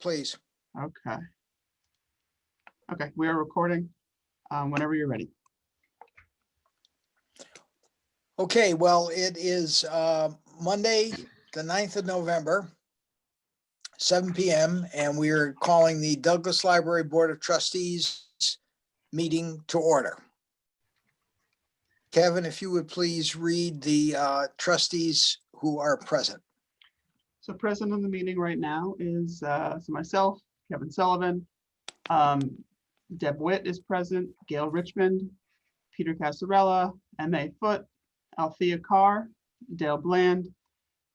please. Okay. Okay, we are recording whenever you're ready. Okay, well, it is Monday, the 9th of November, 7 p.m., and we are calling the Douglas Library Board of Trustees meeting to order. Kevin, if you would please read the trustees who are present. So present in the meeting right now is so myself, Kevin Sullivan, Deb Witt is present, Gail Richmond, Peter Casarella, M.A. Foote, Althea Carr, Dale Bland,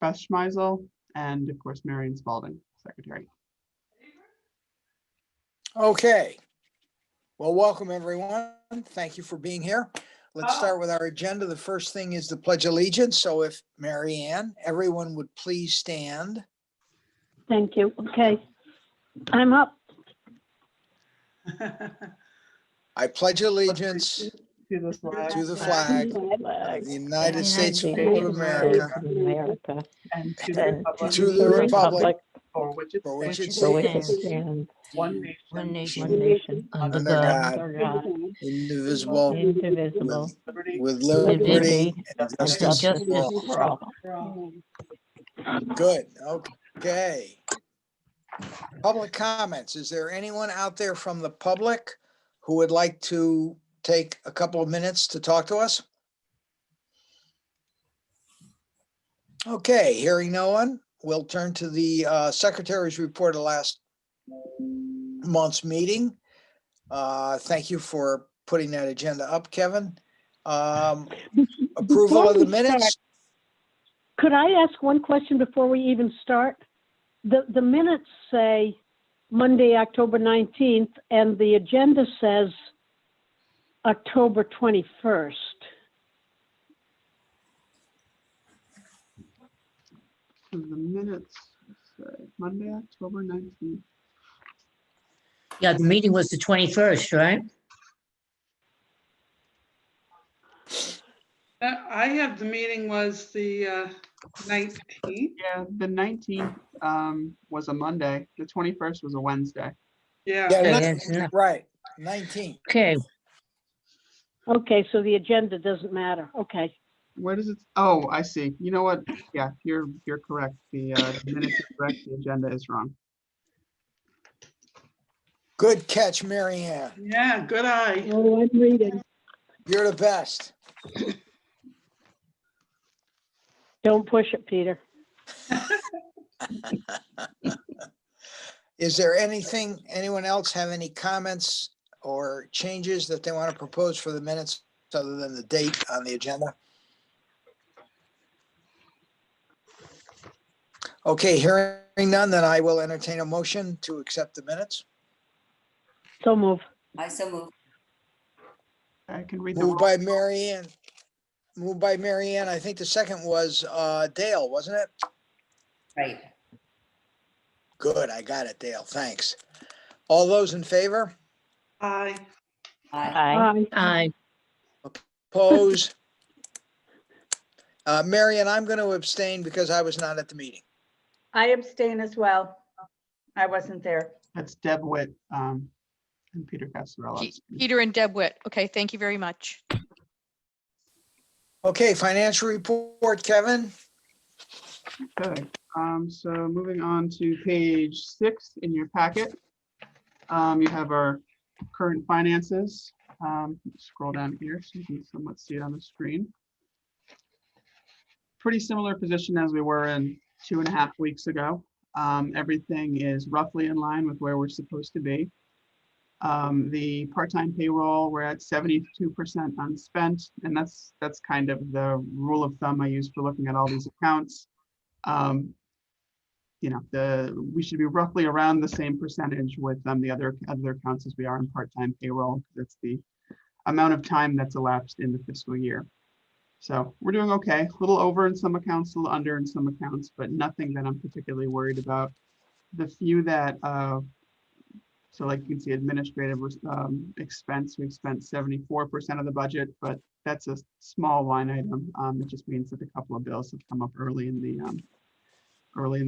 Beth Schmeisel, and of course, Marion Spalding, Secretary. Okay. Well, welcome, everyone. Thank you for being here. Let's start with our agenda. The first thing is the Pledge of Allegiance. So if Mary Ann, everyone would please stand. Thank you. Okay. I'm up. I pledge allegiance To the flag. to the flag of the United States of America And to the republic for which it for which it stands, stands, one One nation, nation, under under God, God, indivisible, indivisible, with liberty liberty and and justice justice for all. for all. Good, okay. Public comments. Is there anyone out there from the public who would like to take a couple of minutes to talk to us? Okay, hearing no one, we'll turn to the secretary's report of last month's meeting. Thank you for putting that agenda up, Kevin. Approval of the minutes. Could I ask one question before we even start? The minutes say Monday, October 19th, and the agenda says October 21st. So the minutes say Monday, October 19th. Yeah, the meeting was the 21st, right? I have the meeting was the 19th. Yeah, the 19th was a Monday. The 21st was a Wednesday. Yeah, Yeah, that's enough. right, 19. Okay, Okay, so the agenda doesn't matter. Okay. Where does it? Oh, I see. You know what? Yeah, you're correct. The minutes are correct. The agenda is wrong. Good catch, Mary Ann. yeah, good eye. Oh, I'm reading. You're the best. Don't push it, Peter. Is there anyone else have any comments or changes that they want to propose for the minutes other than the date on the agenda? Okay, hearing none, then I will entertain a motion to accept the minutes. So move. I so move. I can read the Moved by Mary Ann. Moved by Mary Ann. I think the second was Dale, wasn't it? Right. Good, I got it, Dale. Thanks. All those in favor? Aye. Aye. Aye. aye, Oppose? Mary Ann, I'm going to abstain because I was not at the meeting. I abstain as well. I wasn't there. That's Deb Witt and Peter Casarella. Peter and Deb Witt. Okay, thank you very much. Okay, financial report, Kevin. Okay, so moving on to page 6 in your packet. You have our current finances. Scroll down here so you can somewhat see it on the screen. Pretty similar position as we were in 2.5 weeks ago. Everything is roughly in line with where we're supposed to be. The part-time payroll, we're at 72% unspent, and that's kind of the rule of thumb I use for looking at all these accounts. You know, we should be roughly around the same percentage with the other accounts as we are in part-time payroll. That's the amount of time that's elapsed in the fiscal year. So we're doing okay. A little over in some accounts, a little under in some accounts, but nothing that I'm particularly worried about. The few that so like you can see administrative expense, we spent 74% of the budget, but that's a small line item. It just means that a couple of bills have come up early in the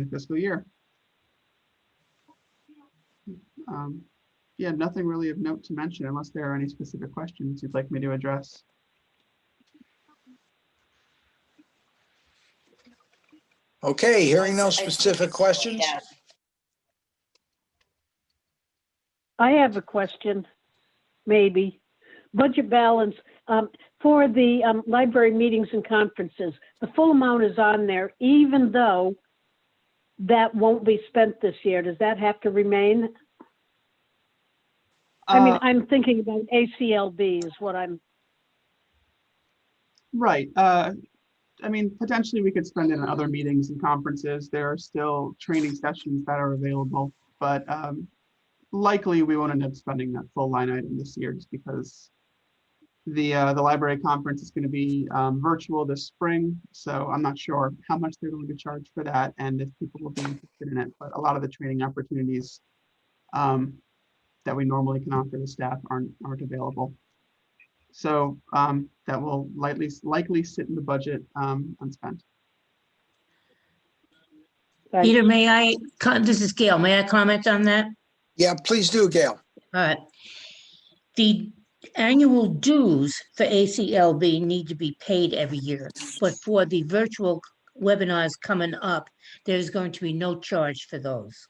fiscal year. Yeah, nothing really of note to mention unless there are any specific questions you'd like me to address. Okay, hearing no I think specific it's- questions. yeah. I have a question, maybe. Budget balance, for the library meetings and conferences, the full amount is on there, even though that won't be spent this year. Does that have to remain? I mean, I'm thinking about ACLB is what I'm, Right. I mean, potentially we could spend it on other meetings and conferences. There are still training sessions that are available, but likely we won't end up spending that full line item this year just because the library conference is going to be virtual this spring. So I'm not sure how much they're going to charge for that and if people will be interested in it. But a lot of the training opportunities that we normally can offer the staff aren't available. So that will likely sit in the budget unspent. Peter, this is Gail, may I comment on that? Yeah, please do, Gail. All right. The annual dues for ACLB need to be paid every year, but for the virtual webinars coming up, there's going to be no charge for those.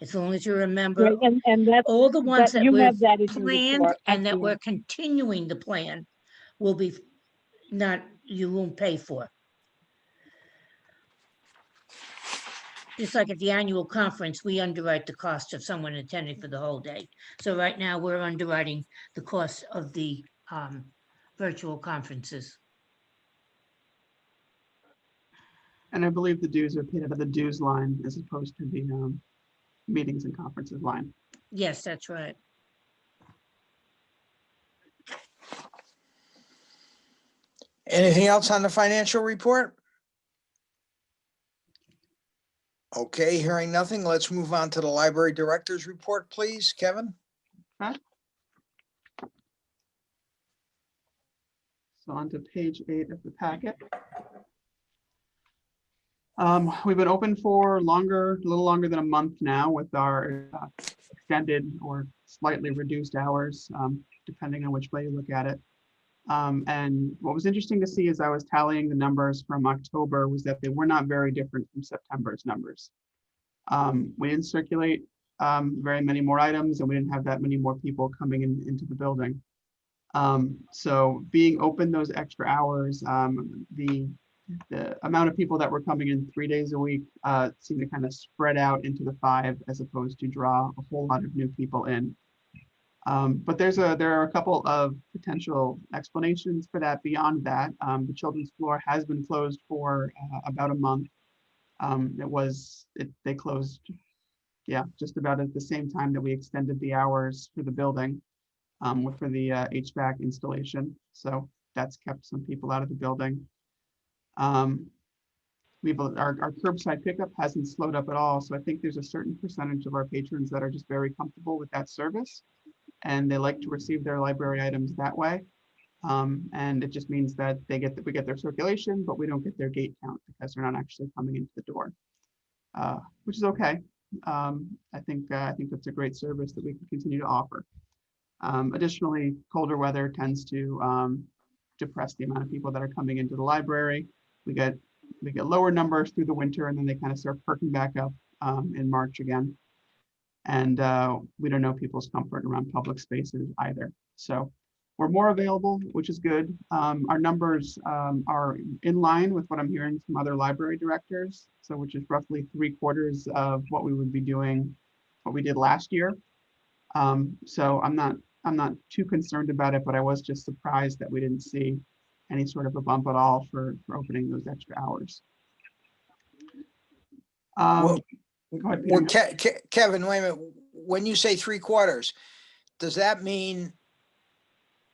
As long as you remember, right, and that's, all the ones that you we've have that in your planned report. and that Yeah. we're continuing to plan will be you won't pay for. Just like at the annual conference, we underwrite the cost of someone attending for the whole day. So right now, we're underwriting the cost of the virtual conferences. And I believe the dues are paid out of the dues line as opposed to the meetings and conferences line. Yes, that's right. Anything else on the financial report? Okay, hearing nothing, let's move on to the library director's report, please, Kevin. So on to page 8 of the packet. We've been open for a little longer than a month now with our extended or slightly reduced hours, depending on which way you look at it. And what was interesting to see as I was tallying the numbers from October was that they were not very different from September's numbers. We didn't circulate very many more items and we didn't have that many more people coming into the building. So being open those extra hours, the amount of people that were coming in 3 days a week seemed to kind of spread out into the 5 as opposed to draw a whole lot of new people in. But there are a couple of potential explanations for that beyond that. The children's floor has been closed for about a month. They closed, yeah, just about at the same time that we extended the hours for the building for the HVAC installation. So that's kept some people out of the building. Our curbside pickup hasn't slowed up at all. So I think there's a certain percentage of our patrons that are just very comfortable with that service and they like to receive their library items that way. And it just means that we get their circulation, but we don't get their gate count because they're not actually coming into the door, which is okay. I think that's a great service that we can continue to offer. Additionally, colder weather tends to depress the amount of people that are coming into the library. We get lower numbers through the winter and then they kind of start perking back up in March again. And we don't know people's comfort around public spaces either. So we're more available, which is good. Our numbers are in line with what I'm hearing from other library directors. So which is roughly 3/4 of what we would be doing, what we did last year. So I'm not too concerned about it, but I was just surprised that we didn't see any sort of a bump at all for opening those extra hours. Well, Go ahead, Peter. Kevin, wait a minute. When you say 3/4, does that mean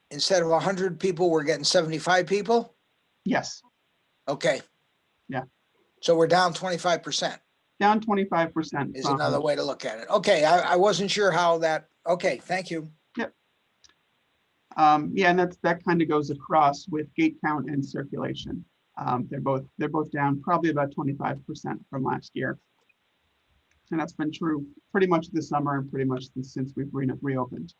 instead of 100 people, we're getting 75 people? Yes. Okay. Yeah. So we're down 25%. Down 25% Is another way to look at it. Okay, I wasn't sure how that, okay, thank you. Yep. Yeah, and that kind of goes across with gate count and circulation. They're both down probably about 25% from last year. And that's been true pretty much this summer and pretty much since we've reopened.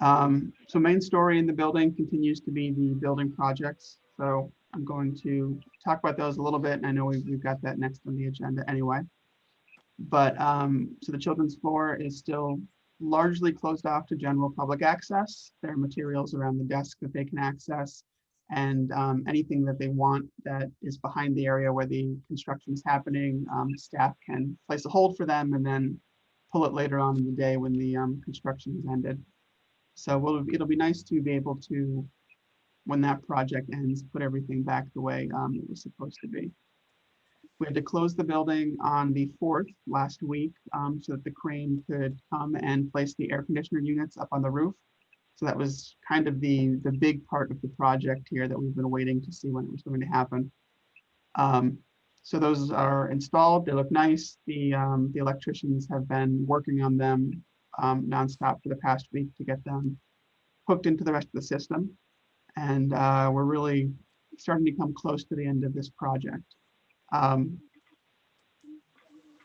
So main story in the building continues to be the building projects. So I'm going to talk about those a little bit, and I know we've got that next on the agenda anyway. But so the children's floor is still largely closed off to general public access. There are materials around the desk that they can access, and anything that they want that is behind the area where the construction is happening, staff can place a hold for them and then pull it later on in the day when the construction has ended. So it'll be nice to be able to, when that project ends, put everything back the way it was supposed to be. We had to close the building on the 4th last week so that the crane could come and place the air conditioner units up on the roof. So that was kind of the big part of the project here that we've been waiting to see when it was going to happen. So those are installed. They look nice. The electricians have been working on them nonstop for the past week to get them hooked into the rest of the system. And we're really starting to come close to the end of this project. I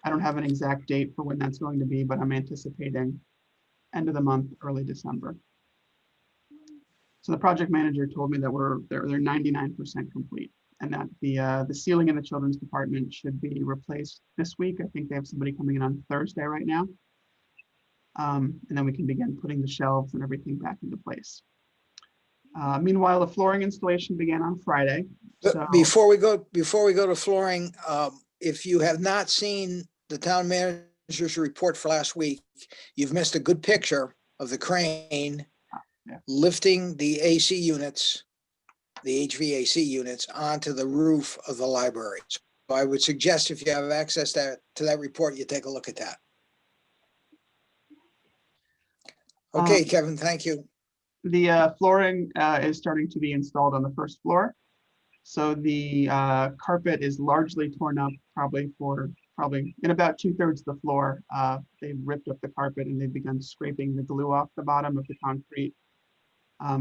don't have an exact date for when that's going to be, but I'm anticipating end of the month, early December. So the project manager told me that they're 99% complete, and that the ceiling in the children's department should be replaced this week. I think they have somebody coming in on Thursday right now. And then we can begin putting the shelves and everything back into place. Meanwhile, the flooring installation began on Friday. So Before we go to flooring, if you have not seen the town manager's report for last week, you've missed a good picture of the crane lifting the AC units, the HVAC units onto the roof of the library. So I would suggest if you have access to that report, you take a look at that. Okay, Kevin, thank you. The flooring is starting to be installed on the first floor. So the carpet is largely torn up, probably in about 2/3 of the floor. They've ripped up the carpet and they've begun scraping the glue off the bottom of the concrete.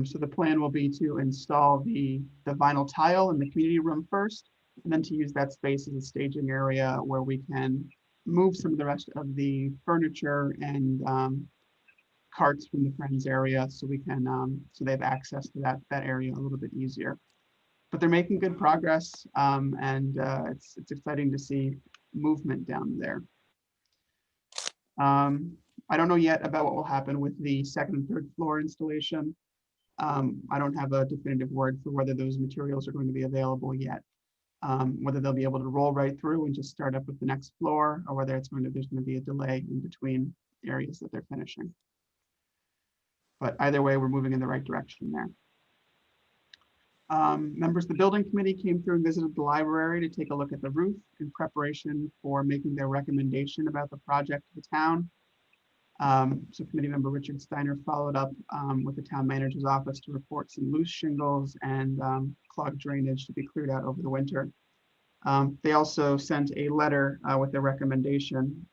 So the plan will be to install the vinyl tile in the community room first, and then to use that space as a staging area where we can move some of the rest of the furniture and carts from the Friends area, so we can so they have access to that area a little bit easier. But they're making good progress, and it's exciting to see movement down there. I don't know yet about what will happen with the second and third floor installation. I don't have a definitive word for whether those materials are going to be available yet. Whether they'll be able to roll right through and just start up with the next floor, or whether there's going to be a delay in between areas that they're finishing. But either way, we're moving in the right direction there. Members of the building committee came through and visited the library to take a look at the roof in preparation for making their recommendation about the project to the town. So committee member Richard Steiner followed up with the town manager's office to report some loose shingles and clogged drainage to be cleared out over the winter. They also sent a letter with their recommendation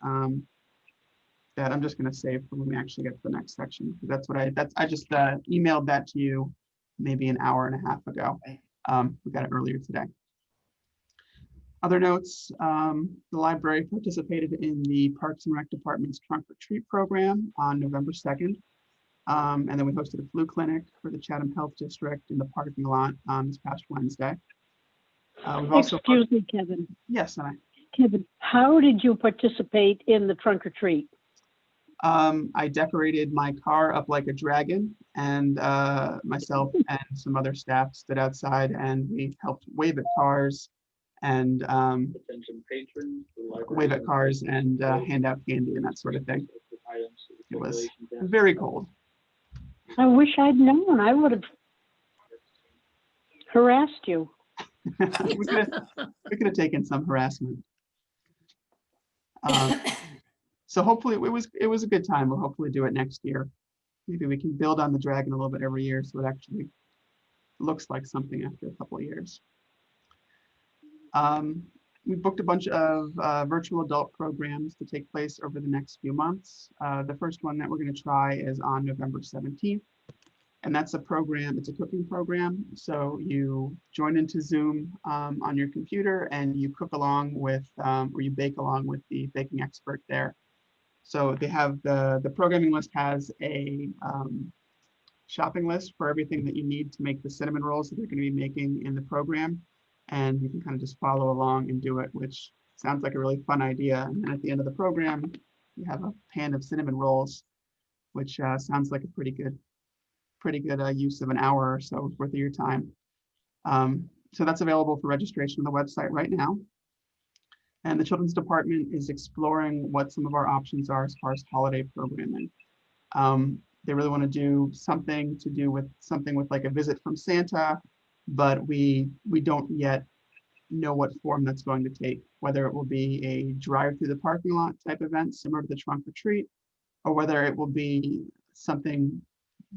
that I'm just going to save for when we actually get to the next section. I just emailed that to you maybe an hour and a half ago. We got it earlier today. Other notes, the library participated in the Parks and Rec Department's Trunk or Treat program on November 2nd. And then we hosted a flu clinic for the Chatham Health District in the parking lot this past Wednesday. Excuse me, Kevin. Yes, Kevin, how did you participate in the trunk or treat? I decorated my car up like a dragon, and myself and some other staff stood outside and we helped wave at cars and wave at cars and hand out candy and that sort of thing. It was very cold. I wish I'd known. I would have harassed you. we could have taken some harassment. So hopefully it was a good time. We'll hopefully do it next year. Maybe we can build on the dragon a little bit every year so it actually looks like something after a couple of years. We booked a bunch of virtual adult programs to take place over the next few months. The first one that we're going to try is on November 17th. And that's a program, it's a cooking program. So you join into Zoom on your computer and you cook along with, or you bake along with the baking expert there. So they have the programming list has a shopping list for everything that you need to make the cinnamon rolls that they're going to be making in the program. And you can kind of just follow along and do it, which sounds like a really fun idea. And then at the end of the program, you have a pan of cinnamon rolls, which sounds like a pretty good use of an hour or so worth of your time. So that's available for registration on the website right now. And the Children's Department is exploring what some of our options are as far as holiday programming. They really want to do something with like a visit from Santa, but we don't yet know what form that's going to take, whether it will be a drive through the parking lot type event similar to the trunk or treat, or whether it will be something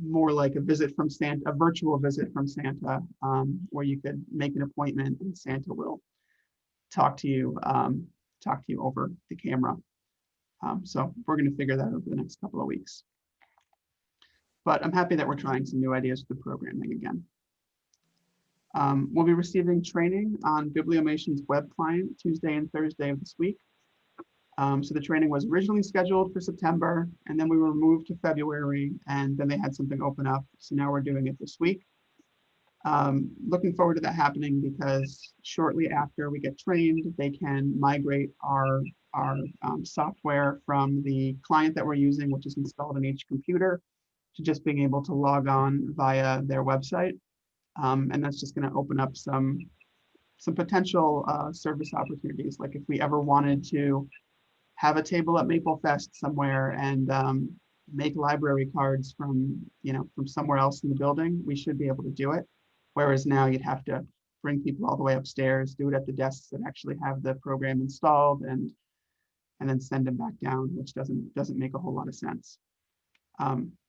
more like a visit from Santa, a virtual visit from Santa, where you could make an appointment and Santa will talk to you over the camera. So we're going to figure that out over the next couple of weeks. But I'm happy that we're trying some new ideas for the programming again. We'll be receiving training on Bibliomation's web client Tuesday and Thursday of this week. So the training was originally scheduled for September, and then we were moved to February, and then they had something open up. So now we're doing it this week. Looking forward to that happening because shortly after we get trained, they can migrate our software from the client that we're using, which is installed on each computer, to just being able to log on via their website. And that's just going to open up some potential service opportunities. Like if we ever wanted to have a table at Maple Fest somewhere and make library cards from somewhere else in the building, we should be able to do it. Whereas now you'd have to bring people all the way upstairs, do it at the desks that actually have the program installed, and then send them back down, which doesn't make a whole lot of sense.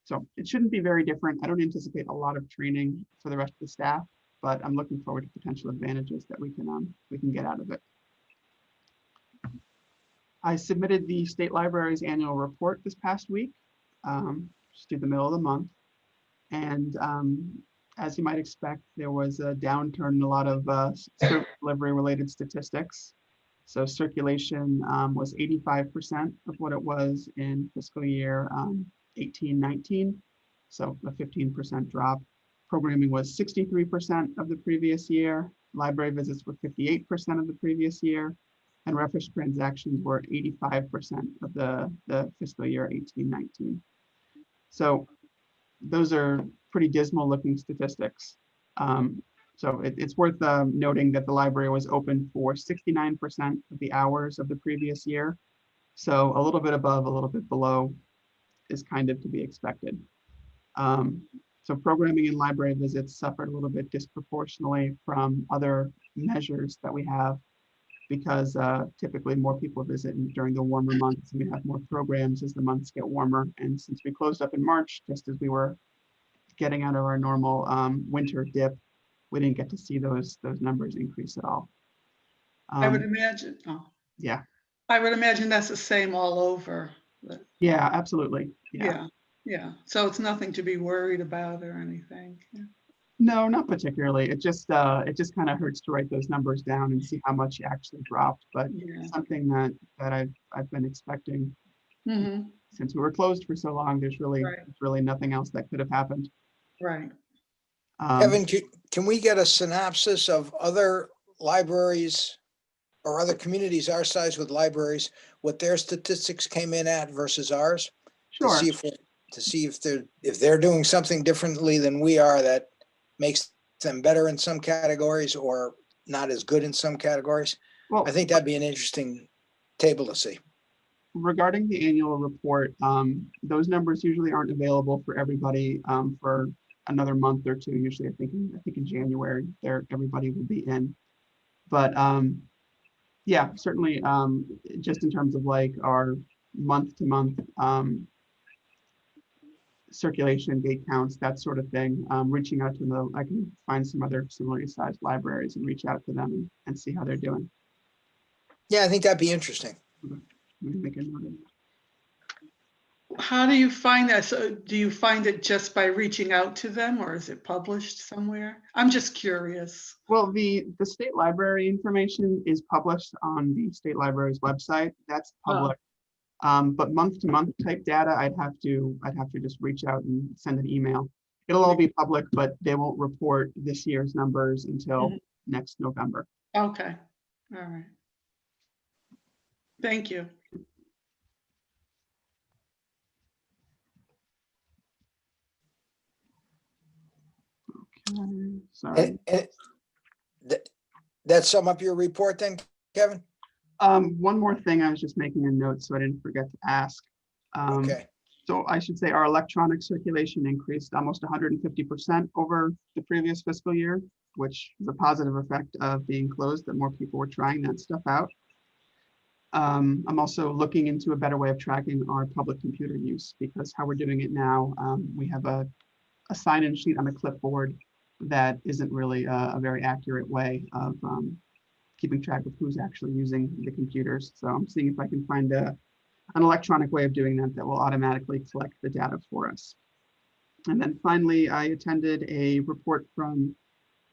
So it shouldn't be very different. I don't anticipate a lot of training for the rest of the staff, but I'm looking forward to potential advantages that we can get out of it. I submitted the State Library's annual report this past week, just through the middle of the month. And as you might expect, there was a downturn in a lot of service delivery related statistics. So circulation was 85% of what it was in fiscal year 18-19, so a 15% drop. Programming was 63% of the previous year. Library visits were 58% of the previous year. And reference transactions were 85% of the fiscal year 18-19. So those are pretty dismal looking statistics. So it's worth noting that the library was open for 69% of the hours of the previous year. So a little bit above, a little bit below is kind of to be expected. So programming and library visits suffered a little bit disproportionately from other measures that we have, because typically more people visit during the warmer months, and we have more programs as the months get warmer. And since we closed up in March, just as we were getting out of our normal winter dip, we didn't get to see those numbers increase at all. I would imagine. Oh, Yeah. I would imagine that's the same all over. Yeah, absolutely. Yeah. So it's nothing to be worried about or anything. Yeah. No, not particularly. It just kind of hurts to write those numbers down and see how much actually dropped. But it's something that I've been expecting since we were closed for so long. There's really nothing else that could have happened. Right. Kevin, can we get a synopsis of other libraries or other communities our size with libraries, what their statistics came in at versus ours? Sure. To see if they're doing something differently than we are that makes them better in some categories or not as good in some categories. Well, I think that'd be an interesting table to see. Regarding the annual report, those numbers usually aren't available for everybody for another month or two. Usually, I think in January, everybody will be in. But yeah, certainly, just in terms of like our month-to-month circulation, gate counts, that sort of thing, reaching out to them. I can find some other similarly sized libraries and reach out to them and see how they're doing. Yeah, I think that'd be interesting. Let me make a note of that. How do you find that? So do you find it just by reaching out to them, or is it published somewhere? I'm just curious. Well, the state library information is published on the state library's website. That's public. But month to month type data, I'd have to just reach out and send an email. It'll all be public, but they won't report this year's numbers until next November. Okay, all right. Thank you. Okay, sorry. That sum up your report then, Kevin? One more thing, I was just making a note so I didn't forget to ask. Okay, So I should say our electronic circulation increased almost 150% over the previous fiscal year, which is a positive effect of being closed, that more people were trying that stuff out. I'm also looking into a better way of tracking our public computer use, because how we're doing it now, we have a sign-in sheet on a clipboard that isn't really a very accurate way of keeping track of who's actually using the computers. So I'm seeing if I can find an electronic way of doing that that will automatically collect the data for us. And then finally, I attended a report from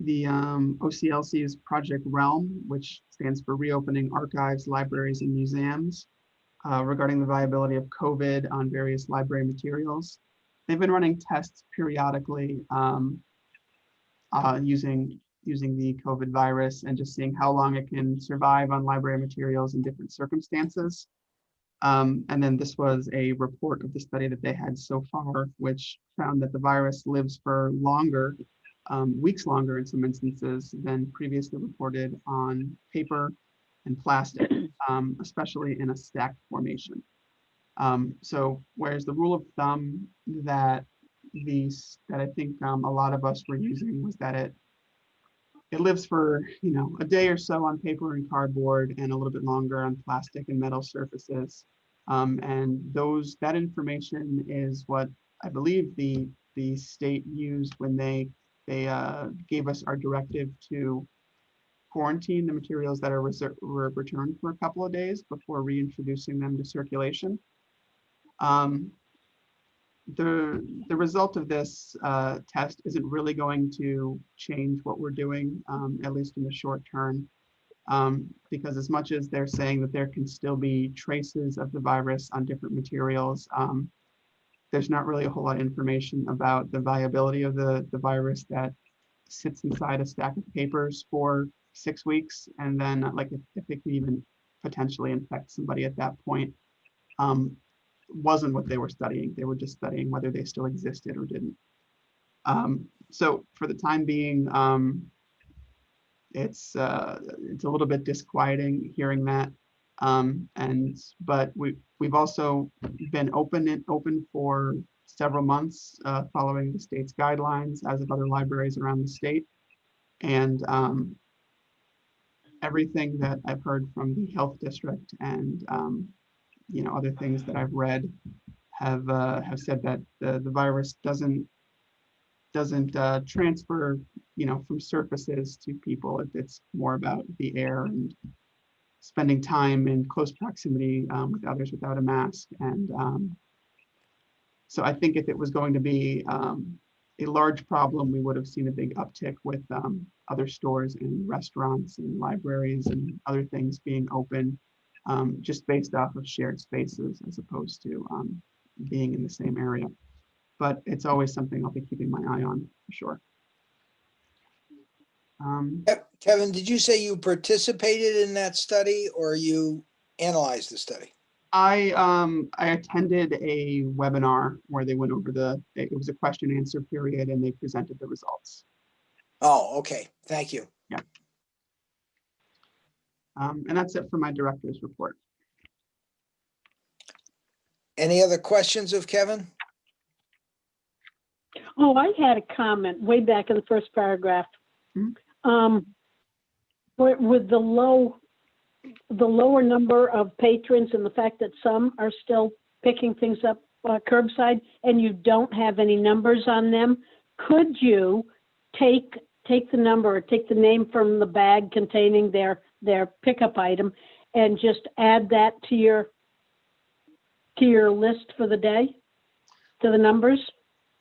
the OCLC's Project Realm, which stands for Reopening Archives, Libraries, and Museums, regarding the viability of COVID on various library materials. They've been running tests periodically using the COVID virus and just seeing how long it can survive on library materials in different circumstances. And then this was a report of the study that they had so far, which found that the virus lives for longer, weeks longer in some instances than previously reported on paper and plastic, especially in a stacked formation. So whereas the rule of thumb that I think a lot of us were using was that it lives for, a day or so on paper and cardboard and a little bit longer on plastic and metal surfaces. And that information is what I believe the state used when they gave us our directive to quarantine the materials that were returned for a couple of days before reintroducing them to circulation. The result of this test isn't really going to change what we're doing, at least in the short term, because as much as they're saying that there can still be traces of the virus on different materials, there's not really a whole lot of information about the viability of the virus that sits inside a stack of papers for 6 weeks, and then like if it could even potentially infect somebody at that point. Wasn't what they were studying. They were just studying whether they still existed or didn't. So for the time being, it's a little bit disquieting hearing that. But we've also been open for several months following the state's guidelines, as of other libraries around the state. And everything that I've heard from the health district and other things that I've read have said that the virus doesn't transfer from surfaces to people. It's more about the air and spending time in close proximity with others without a mask. And so I think if it was going to be a large problem, we would have seen a big uptick with other stores and restaurants and libraries and other things being open, just based off of shared spaces as opposed to being in the same area. But it's always something I'll be keeping my eye on for sure. Kevin, did you say you participated in that study or you analyzed the study? I attended a webinar where they went over it was a question and answer period and they presented the results. Oh, okay. Thank you. Yeah. And that's it for my director's report. Any other questions of Kevin? Oh, I had a comment way back in the first paragraph. With the lower number of patrons and the fact that some are still picking things up curbside and you don't have any numbers on them, could you take the number or take the name from the bag containing their pickup item and just add that to your to your list for the day? To the numbers?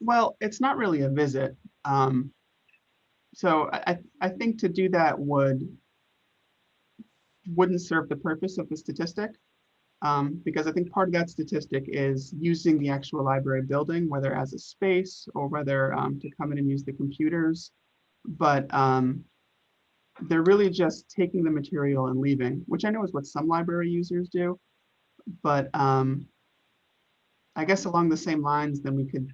Well, it's not really a visit. So I think to do that wouldn't serve the purpose of the statistic. Because I think part of that statistic is using the actual library building, whether as a space or whether to come in and use the computers. But they're really just taking the material and leaving, which I know is what some library users do. But I guess along the same lines, then we could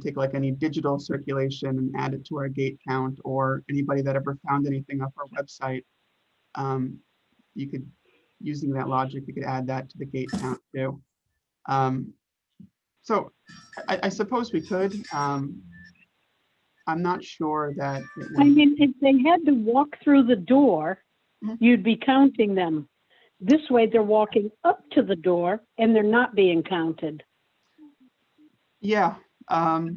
take like any digital circulation and add it to our gate count, or anybody that ever found anything off our website. You could, using that logic, you could add that to the gate count too. So I suppose we could. I'm not sure that it I would. mean, if they had to walk through the door, Mhm. you'd be counting them. This way, they're walking up to the door and they're not being counted. Yeah, I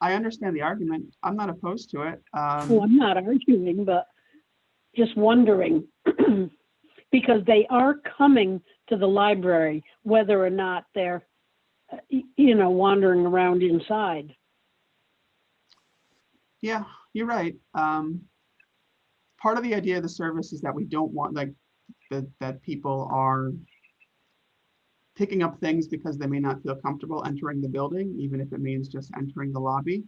understand the argument. I'm not opposed to it. Well, I'm not arguing, but just wondering. Because they are coming to the library, whether or not they're, wandering around inside. Yeah, you're right. Part of the idea of the service is that we don't want that people are picking up things because they may not feel comfortable entering the building, even if it means just entering the lobby.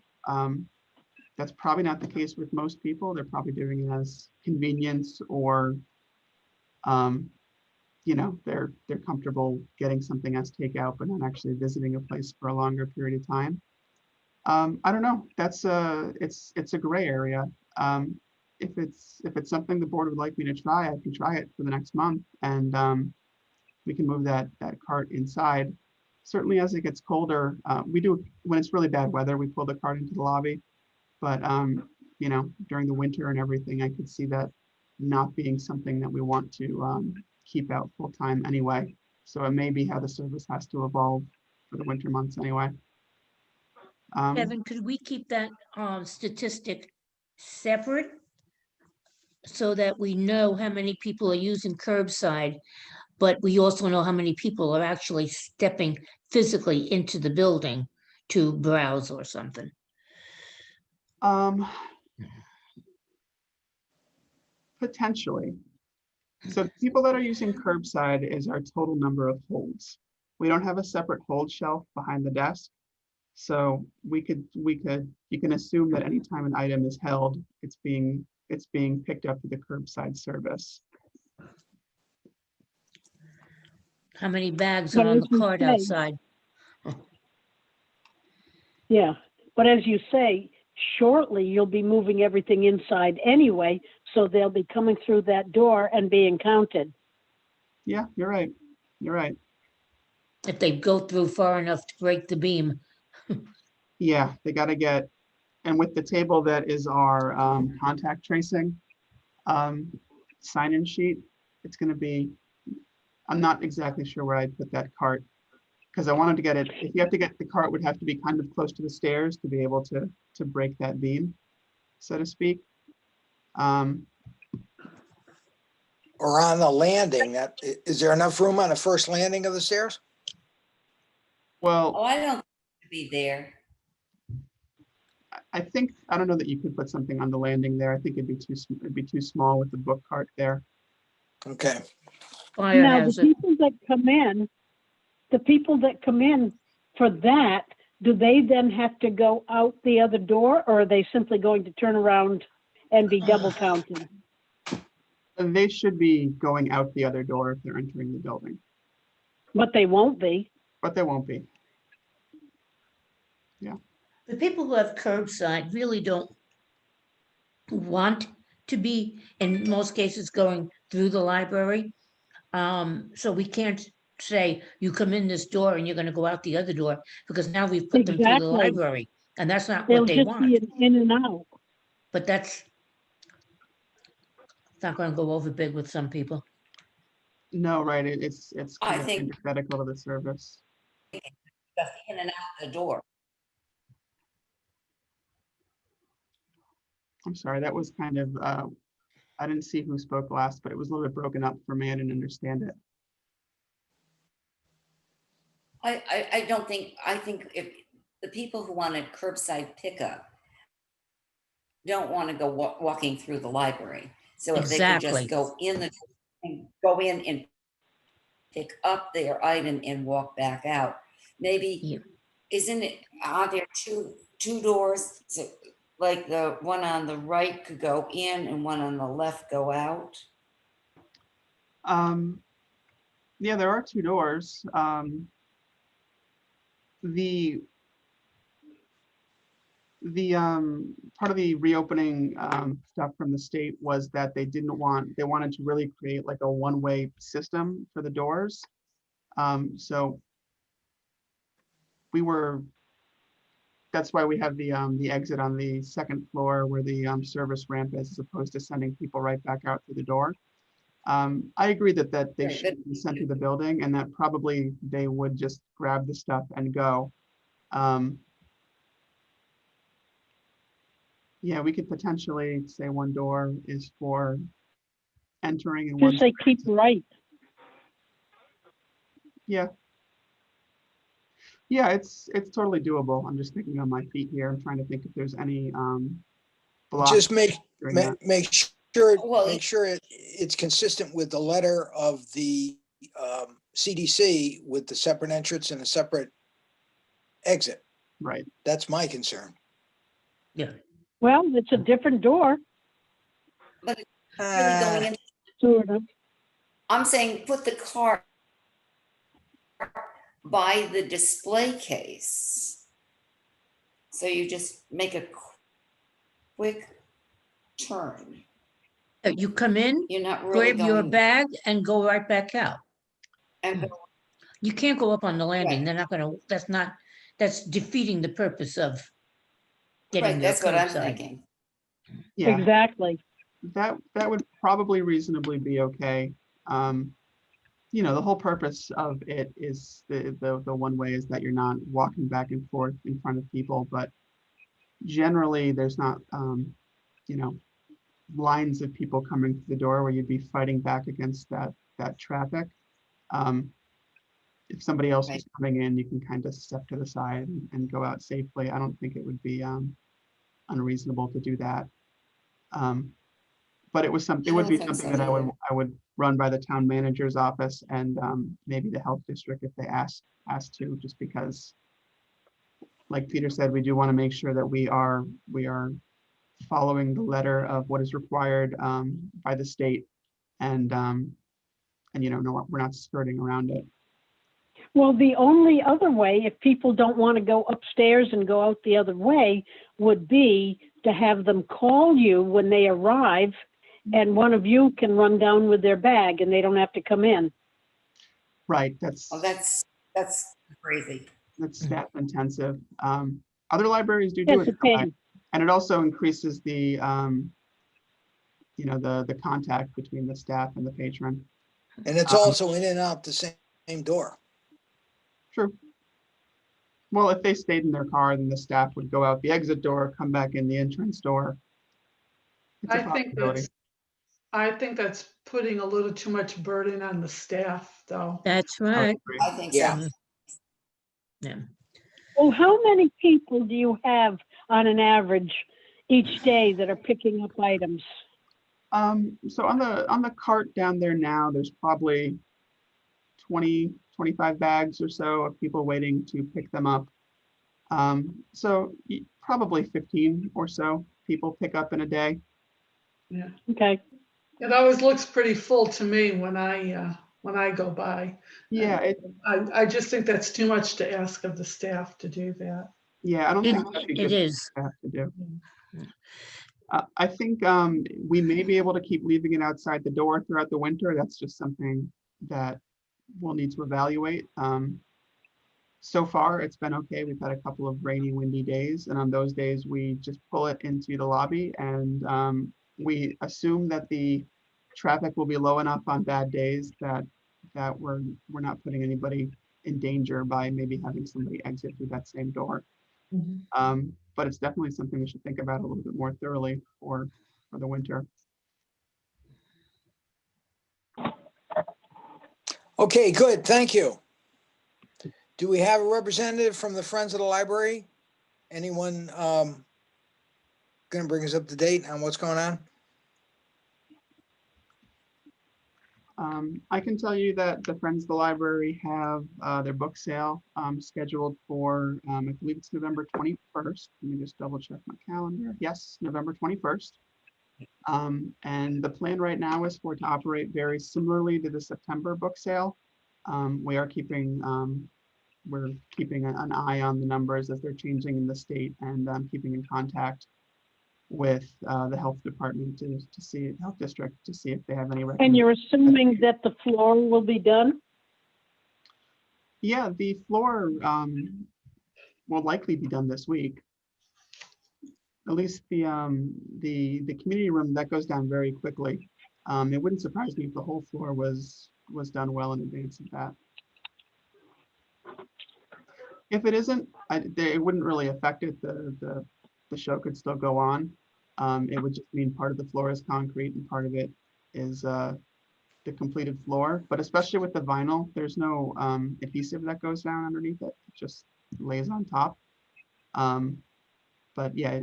That's probably not the case with most people. They're probably doing it as convenience, or they're comfortable getting something as takeout, but not actually visiting a place for a longer period of time. I don't know. That's it's a gray area. If it's something the board would like me to try, I can try it for the next month, and we can move that cart inside. Certainly, as it gets colder, we do, when it's really bad weather, we pull the cart into the lobby. But during the winter and everything, I could see that not being something that we want to keep out full time anyway. So it may be how the service has to evolve for the winter months anyway. Kevin, could we keep that statistic separate so that we know how many people are using curbside, but we also know how many people are actually stepping physically into the building to browse or something? Potentially. So the people that are using curbside is our total number of holds. We don't have a separate hold shelf behind the desk. So you can assume that anytime an item is held, it's being picked up with the curbside service. How many bags But are on as the you cart say- outside? Yeah, but as you say, shortly you'll be moving everything inside anyway, so they'll be coming through that door and being counted. Yeah, you're right. You're right. If they go through far enough to break the beam. Yeah, they got to get, and with the table that is our contact tracing sign-in sheet, it's going to be, I'm not exactly sure where I'd put that cart, because I wanted to get it, if you have to get the cart, would have to be kind of close to the stairs to be able to break that beam, so to speak. Or on the landing, is there enough room on the first landing of the stairs? Well, Oh, I don't think it should be there. I think, I don't know that you could put something on the landing there. I think it'd be too small with the book cart there. Okay. Fire Now, the hazard. people that come in for that, do they then have to go out the other door, or are they simply going to turn around and be double counted? And they should be going out the other door if they're entering the building, But they won't be. but they won't be. The people who have curbside really don't want to be, in most cases, going through the library. So we can't say, you come in this door and you're gonna go out the other door, because now we've put them through the Exactly. library, and that's not They'll what they just want. be an in and out. But that's not gonna go over big with some people. No, right, it's I kind of think- antithetical to the service. Just in and out the door. I'm sorry, that was kind of, I didn't see who spoke last, but it was a little bit broken up for me. I didn't understand it. I don't think, I think if the people who want a curbside pickup don't want to go walking through the library. So if they could just Exactly. go go in and pick up their item and walk back out. Maybe, Yeah. isn't it, are there two doors? So like the one on the right could go in and one on the left go out? Yeah, there are two doors. The part of the reopening stuff from the state was that they wanted to really create like a one-way system for the doors. So that's why we have the exit on the second floor where the service ramp is, as opposed to sending people right back out through the door. I agree that they Right, should be sent to the building, and that probably they would just grab the stuff and go. Yeah, we could potentially say one door is for entering and one. Just say keep right. Yeah. Yeah, it's totally doable. I'm just thinking on my feet here. I'm trying to think if there's any blocks Just make during that. Well, make sure it's consistent with the letter of the CDC with the separate entrance and a separate exit. Right. That's my concern. Yeah. Well, it's a different door, but it's really going in. sort of. I'm saying put the car by the display case. So you just make a quick turn. You come in, You're not really grab your going bag and go right back out. and You can't go up on the landing. Right. They're not gonna, that's defeating the purpose of getting right, their that's what I'm curbside. thinking. Yeah, Exactly. that would probably reasonably be okay. You know, the whole purpose of it is the one way is that you're not walking back and forth in front of people, but generally there's not you know, lines of people coming through the door where you'd be fighting back against that traffic. If somebody else was coming in, you can kind of step to the side and go out safely. I don't think it would be unreasonable to do that. But it would be something that I would run by the town manager's office and maybe the health district if they asked to, just because, like Peter said, we do want to make sure that we are following the letter of what is required by the state, and you know, no, we're not skirting around it. Well, the only other way, if people don't want to go upstairs and go out the other way, would be to have them call you when they arrive, and one of you can run down with their bag and they don't have to come in. Right, that's Crazy. staff intensive. Other libraries do It's it a that way. pain. And it also increases the you know, the contact between the staff and the patron. And it's also in and out the same door. True. Well, if they stayed in their car, then the staff would go out the exit door, come back in the entrance door. It's a possibility. I think that's putting a little too much burden on the staff, though. That's I would right. agree. I think Yeah. so. Yeah. Well, how many people do you have on an average each day that are picking up items? So on the cart down there now, there's probably 20, 25 bags or so of people waiting to pick them up. So probably 15 or so people pick up in a day. Yeah. Okay. It always looks pretty full to me when I go by. Yeah, I just think that's too much to ask of the staff to do that. yeah, I don't think that'd be It good for is. staff to do. I think we may be able to keep leaving it outside the door throughout the winter. That's just something that we'll need to evaluate. So far, it's been okay. We've had a couple of rainy, windy days, and on those days, we just pull it into the lobby, and we assume that the traffic will be low enough on bad days that we're not putting anybody in danger by maybe having somebody exit through that same door. But it's definitely something we should think about a little bit more thoroughly for the winter. Okay, good. Thank you. Do we have a representative from the Friends of the Library? Anyone going to bring us up to date on what's going on? I can tell you that the Friends of the Library have their book sale scheduled for, I believe it's November 21st. Let me just double check my calendar. Yes, November 21st. And the plan right now is for it to operate very similarly to the September book sale. We're keeping an eye on the numbers as they're changing in the state, and keeping in contact with the health department to see, health district, to see if they have any. And you're assuming that the floor will be done? Yeah, the floor will likely be done this week. At least the community room, that goes down very quickly. It wouldn't surprise me if the whole floor was done well in advance of that. If it isn't, it wouldn't really affect it. The show could still go on. It would just mean part of the floor is concrete and part of it is the completed floor. But especially with the vinyl, there's no adhesive that goes down underneath it. It just lays on top. But yeah,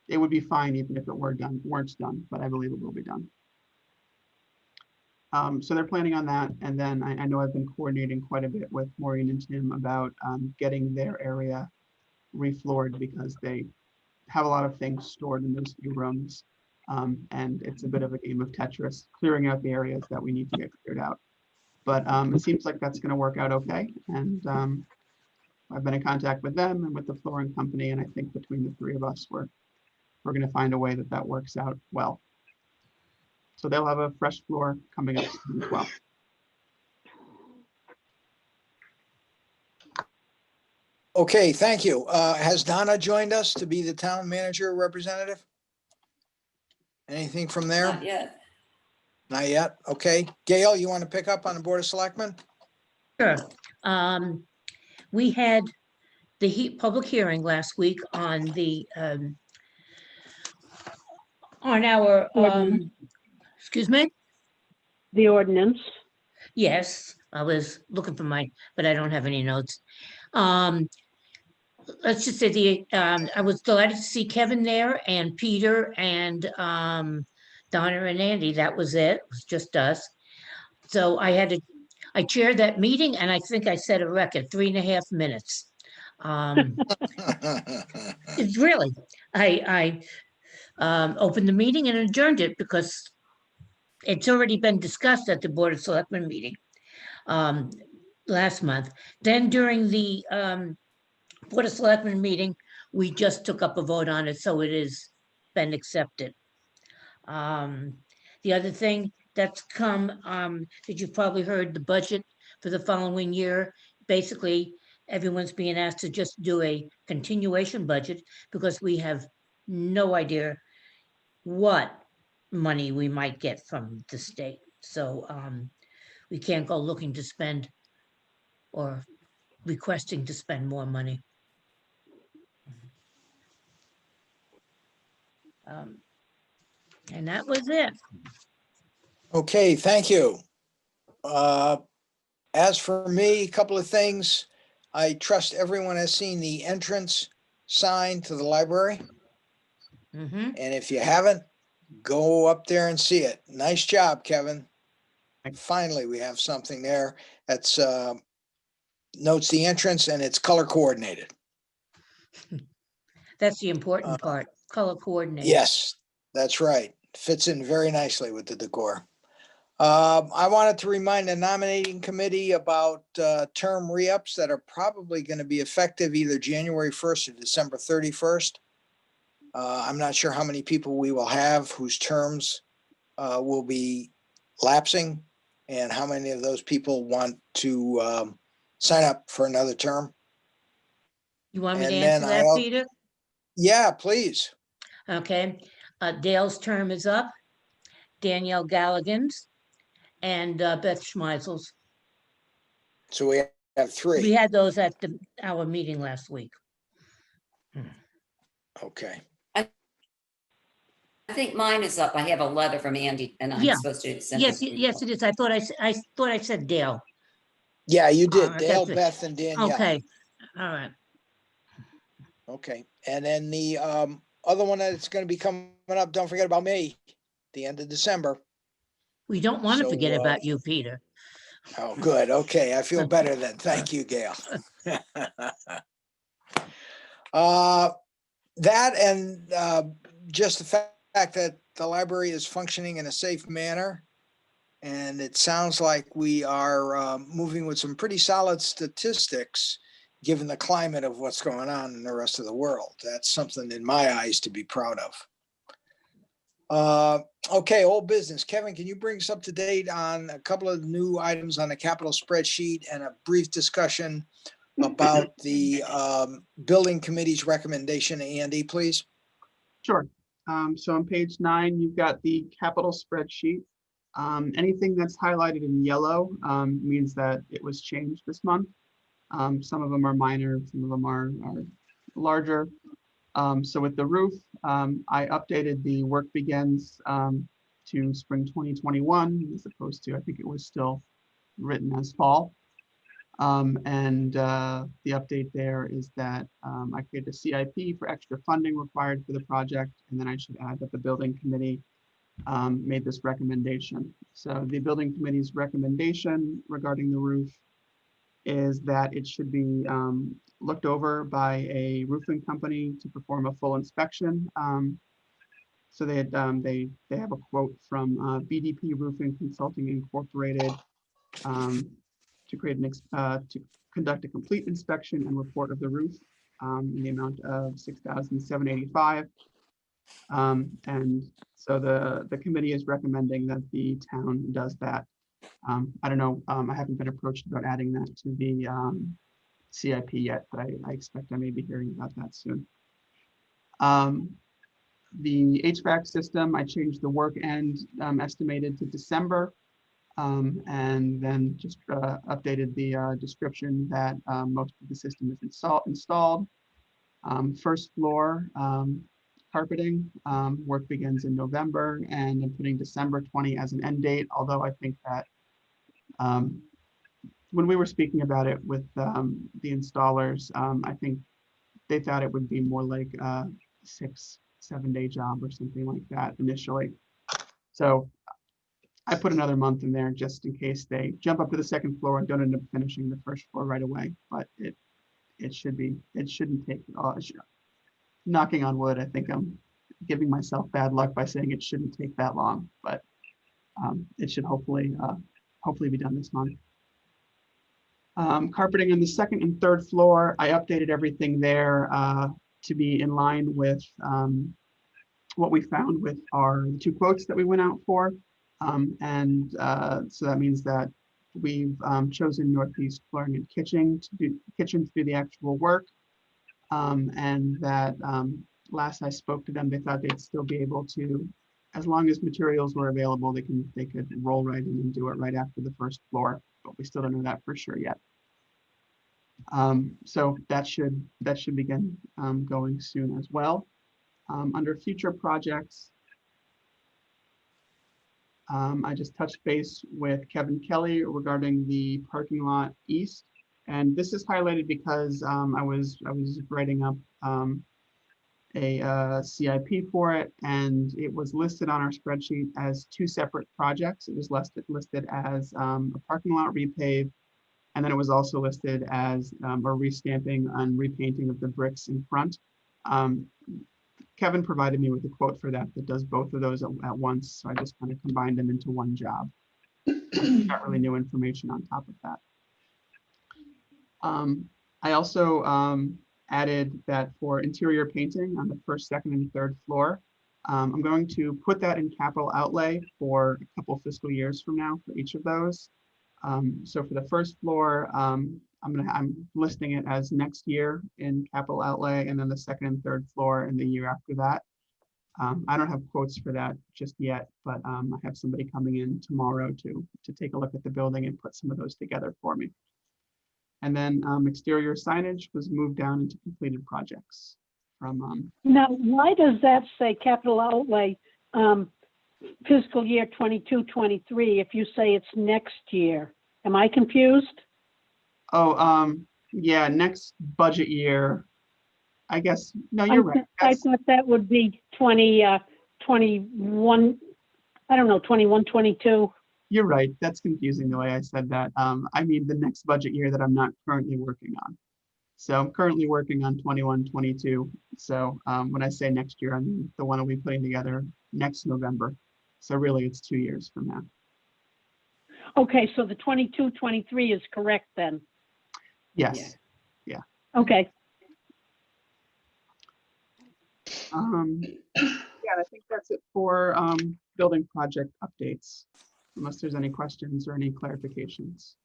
it would be fine even if it weren't done, but I believe it will be done. So they're planning on that. And then I know I've been coordinating quite a bit with Maureen and Tim about getting their area refloored, because they have a lot of things stored in those few rooms. And it's a bit of a game of Tetris, clearing out the areas that we need to get cleared out. But it seems like that's going to work out okay. And I've been in contact with them and with the flooring company, and I think between the three of us, we're going to find a way that works out well. So they'll have a fresh floor coming up soon as well. Okay, thank you. Has Donna joined us to be the town manager representative? Anything from there? Not yet. Not yet. Okay. Gail, you want to pick up on the Board of Selectmen? Sure. We had the public hearing last week on the, on our, Ordinance. excuse me? The ordinance. Yes, I was looking for mine, but I don't have any notes. Let's just say I was delighted to see Kevin there and Peter and Donna and Andy. That was it. It was just us. So I chaired that meeting, and I think I set a record, 3.5 minutes. It's really, I opened the meeting and adjourned it because it's already been discussed at the Board of Selectmen meeting last month. Then during the Board of Selectmen meeting, we just took up a vote on it, so it has been accepted. The other thing that's come, that you've probably heard, the budget for the following year. Basically, everyone's being asked to just do a continuation budget because we have no idea what money we might get from the state. So we can't go looking to spend or requesting to spend more money. And that was it. Okay, thank you. As for me, a couple of things. I trust everyone has seen the entrance sign to the library. Mhm. And if you haven't, go up there and see it. Nice job, Kevin. Finally, we have something there that's notes the entrance and it's color coordinated. That's the important part, color coordinated. Yes, that's right. Fits in very nicely with the decor. I wanted to remind the nominating committee about term re-ups that are probably going to be effective either January 1st or December 31st. I'm not sure how many people we will have whose terms will be lapsing and how many of those people want to sign up for another term. You want me to And answer then that, Peter? Yeah, please. Okay, Dale's term is up, Danielle Galligan's, and Beth Schmeisel's. So we have We three. had those at our meeting last week. Okay. I think mine is up. I have a letter from Andy and I'm Yeah. supposed to send Yes, it. yes, it is. I thought I said Dale. Yeah, you did. That's Dale, it. Beth, and Danielle. Okay, all right. Okay, and then the other one that's gonna be coming up, don't forget about me, the end of December. We don't want to So, forget about you, Peter. Oh, good. Okay, I feel better then. Thank you, Gail. That and just the fact that the library is functioning in a safe manner. And it sounds like we are moving with some pretty solid statistics, given the climate of what's going on in the rest of the world. That's something in my eyes to be proud of. Okay, old business. Kevin, can you bring us up to date on a couple of new items on the capital spreadsheet and a brief discussion about the building committee's recommendation, Andy, please? Sure. So on page 9, you've got the capital spreadsheet. Anything that's highlighted in yellow means that it was changed this month. Some of them are minor, some of them are larger. So with the roof, I updated the work begins to spring 2021 as opposed to, I think it was still written as fall. And the update there is that I created a CIP for extra funding required for the project. And then I should add that the building committee made this recommendation. So the building committee's recommendation regarding the roof is that it should be looked over by a roofing company to perform a full inspection. So they have a quote from BDP Roofing Consulting Incorporated to conduct a complete inspection and report of the roof in the amount of $6,785. And so the committee is recommending that the town does that. I don't know, I haven't been approached about adding that to the CIP yet, but I expect I may be hearing about that soon. The HVAC system, I changed the work end estimated to December, and then just updated the description that most of the system is installed. First floor carpeting, work begins in November, and I'm putting December 20 as an end date, although I think that when we were speaking about it with the installers, I think they thought it would be more like a 6-7 day job or something like that initially. So I put another month in there just in case they jump up to the second floor and don't end up finishing the first floor right away. But it shouldn't take, knocking on wood, I think I'm giving myself bad luck by saying it shouldn't take that long, but it should hopefully be done this month. Carpeting on the second and third floor, I updated everything there to be in line with what we found with our 2 quotes that we went out for. So that means that we've chosen Northeast Flooring and Kitchen to do the actual work. And that last I spoke to them, they thought they'd still be able to, as long as materials were available, they could roll right in and do it right after the first floor, but we still don't know that for sure yet. So that should begin going soon as well. Under future projects, I just touched base with Kevin Kelly regarding the parking lot east. And this is highlighted because I was writing up a CIP for it, and it was listed on our spreadsheet as 2 separate projects. It was listed as a parking lot repave, and then it was also listed as a restamping and repainting of the bricks in front. Kevin provided me with a quote for that does both of those at once, so I just kind of combined them into one job. Not really new information on top of that. I also added that for interior painting on the first, second, and third floor, I'm going to put that in capital outlay for a couple fiscal years from now for each of those. So for the first floor, I'm listing it as next year in capital outlay, and then the second and third floor in the year after that. I don't have quotes for that just yet, but I have somebody coming in tomorrow to take a look at the building and put some of those together for me. And then exterior signage was moved down into completed projects from. Now, why does that say capital outlay fiscal year 22-23 if you say it's next year? Am I confused? Oh, yeah, next budget year. I guess, no, I you're right. I That's, thought that would be 21, I don't know, 21, 22. you're right. That's confusing the way I said that. I mean, the next budget year that I'm not currently working on. So I'm currently working on 21, 22. So when I say next year, I mean the one I'll be putting together next November. So really, it's 2 years from now. Okay, so the 22, 23 is correct then. Yes. Okay, Yeah, I think that's it for building project updates, unless there's any questions or any clarifications.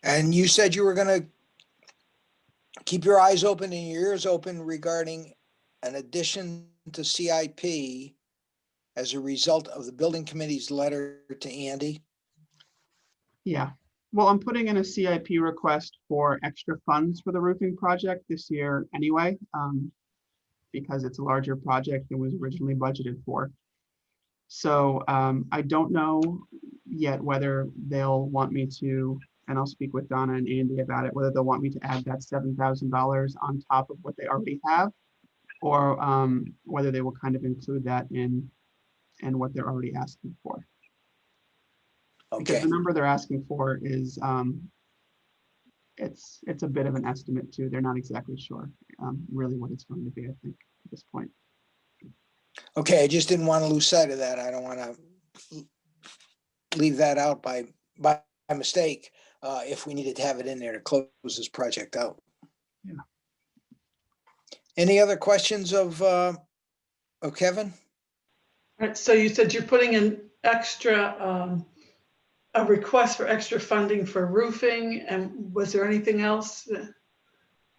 And you said you were gonna keep your eyes open and your ears open regarding an addition to CIP as a result of the building committee's letter to Andy. Yeah, well, I'm putting in a CIP request for extra funds for the roofing project this year anyway, because it's a larger project than was originally budgeted for. So I don't know yet whether they'll want me to, and I'll speak with Donna and Andy about it, whether they'll want me to add that $7,000 on top of what they already have, or whether they will kind of include that in what they're already asking for. Because Okay, the number they're asking for is, it's a bit of an estimate too. They're not exactly sure really what it's going to be, I think, at this point. okay, I just didn't want to lose sight of that. I don't want to leave that out by mistake, if we needed to have it in there to close this project out. Yeah. Any other questions of Kevin? All right, so you said you're putting in extra, a request for extra funding for roofing, and was there anything else?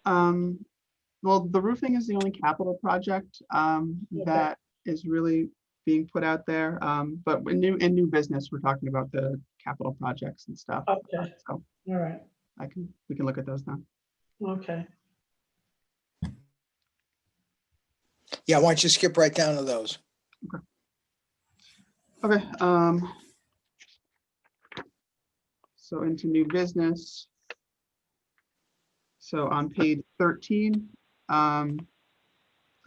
Well, the roofing is the only capital project that is really being put out there. But in new business, we're talking about the capital projects and stuff. Okay, So all right, we can look at those now. okay. Yeah, why don't you skip right down to those? Okay. So into new business. So on page 13, I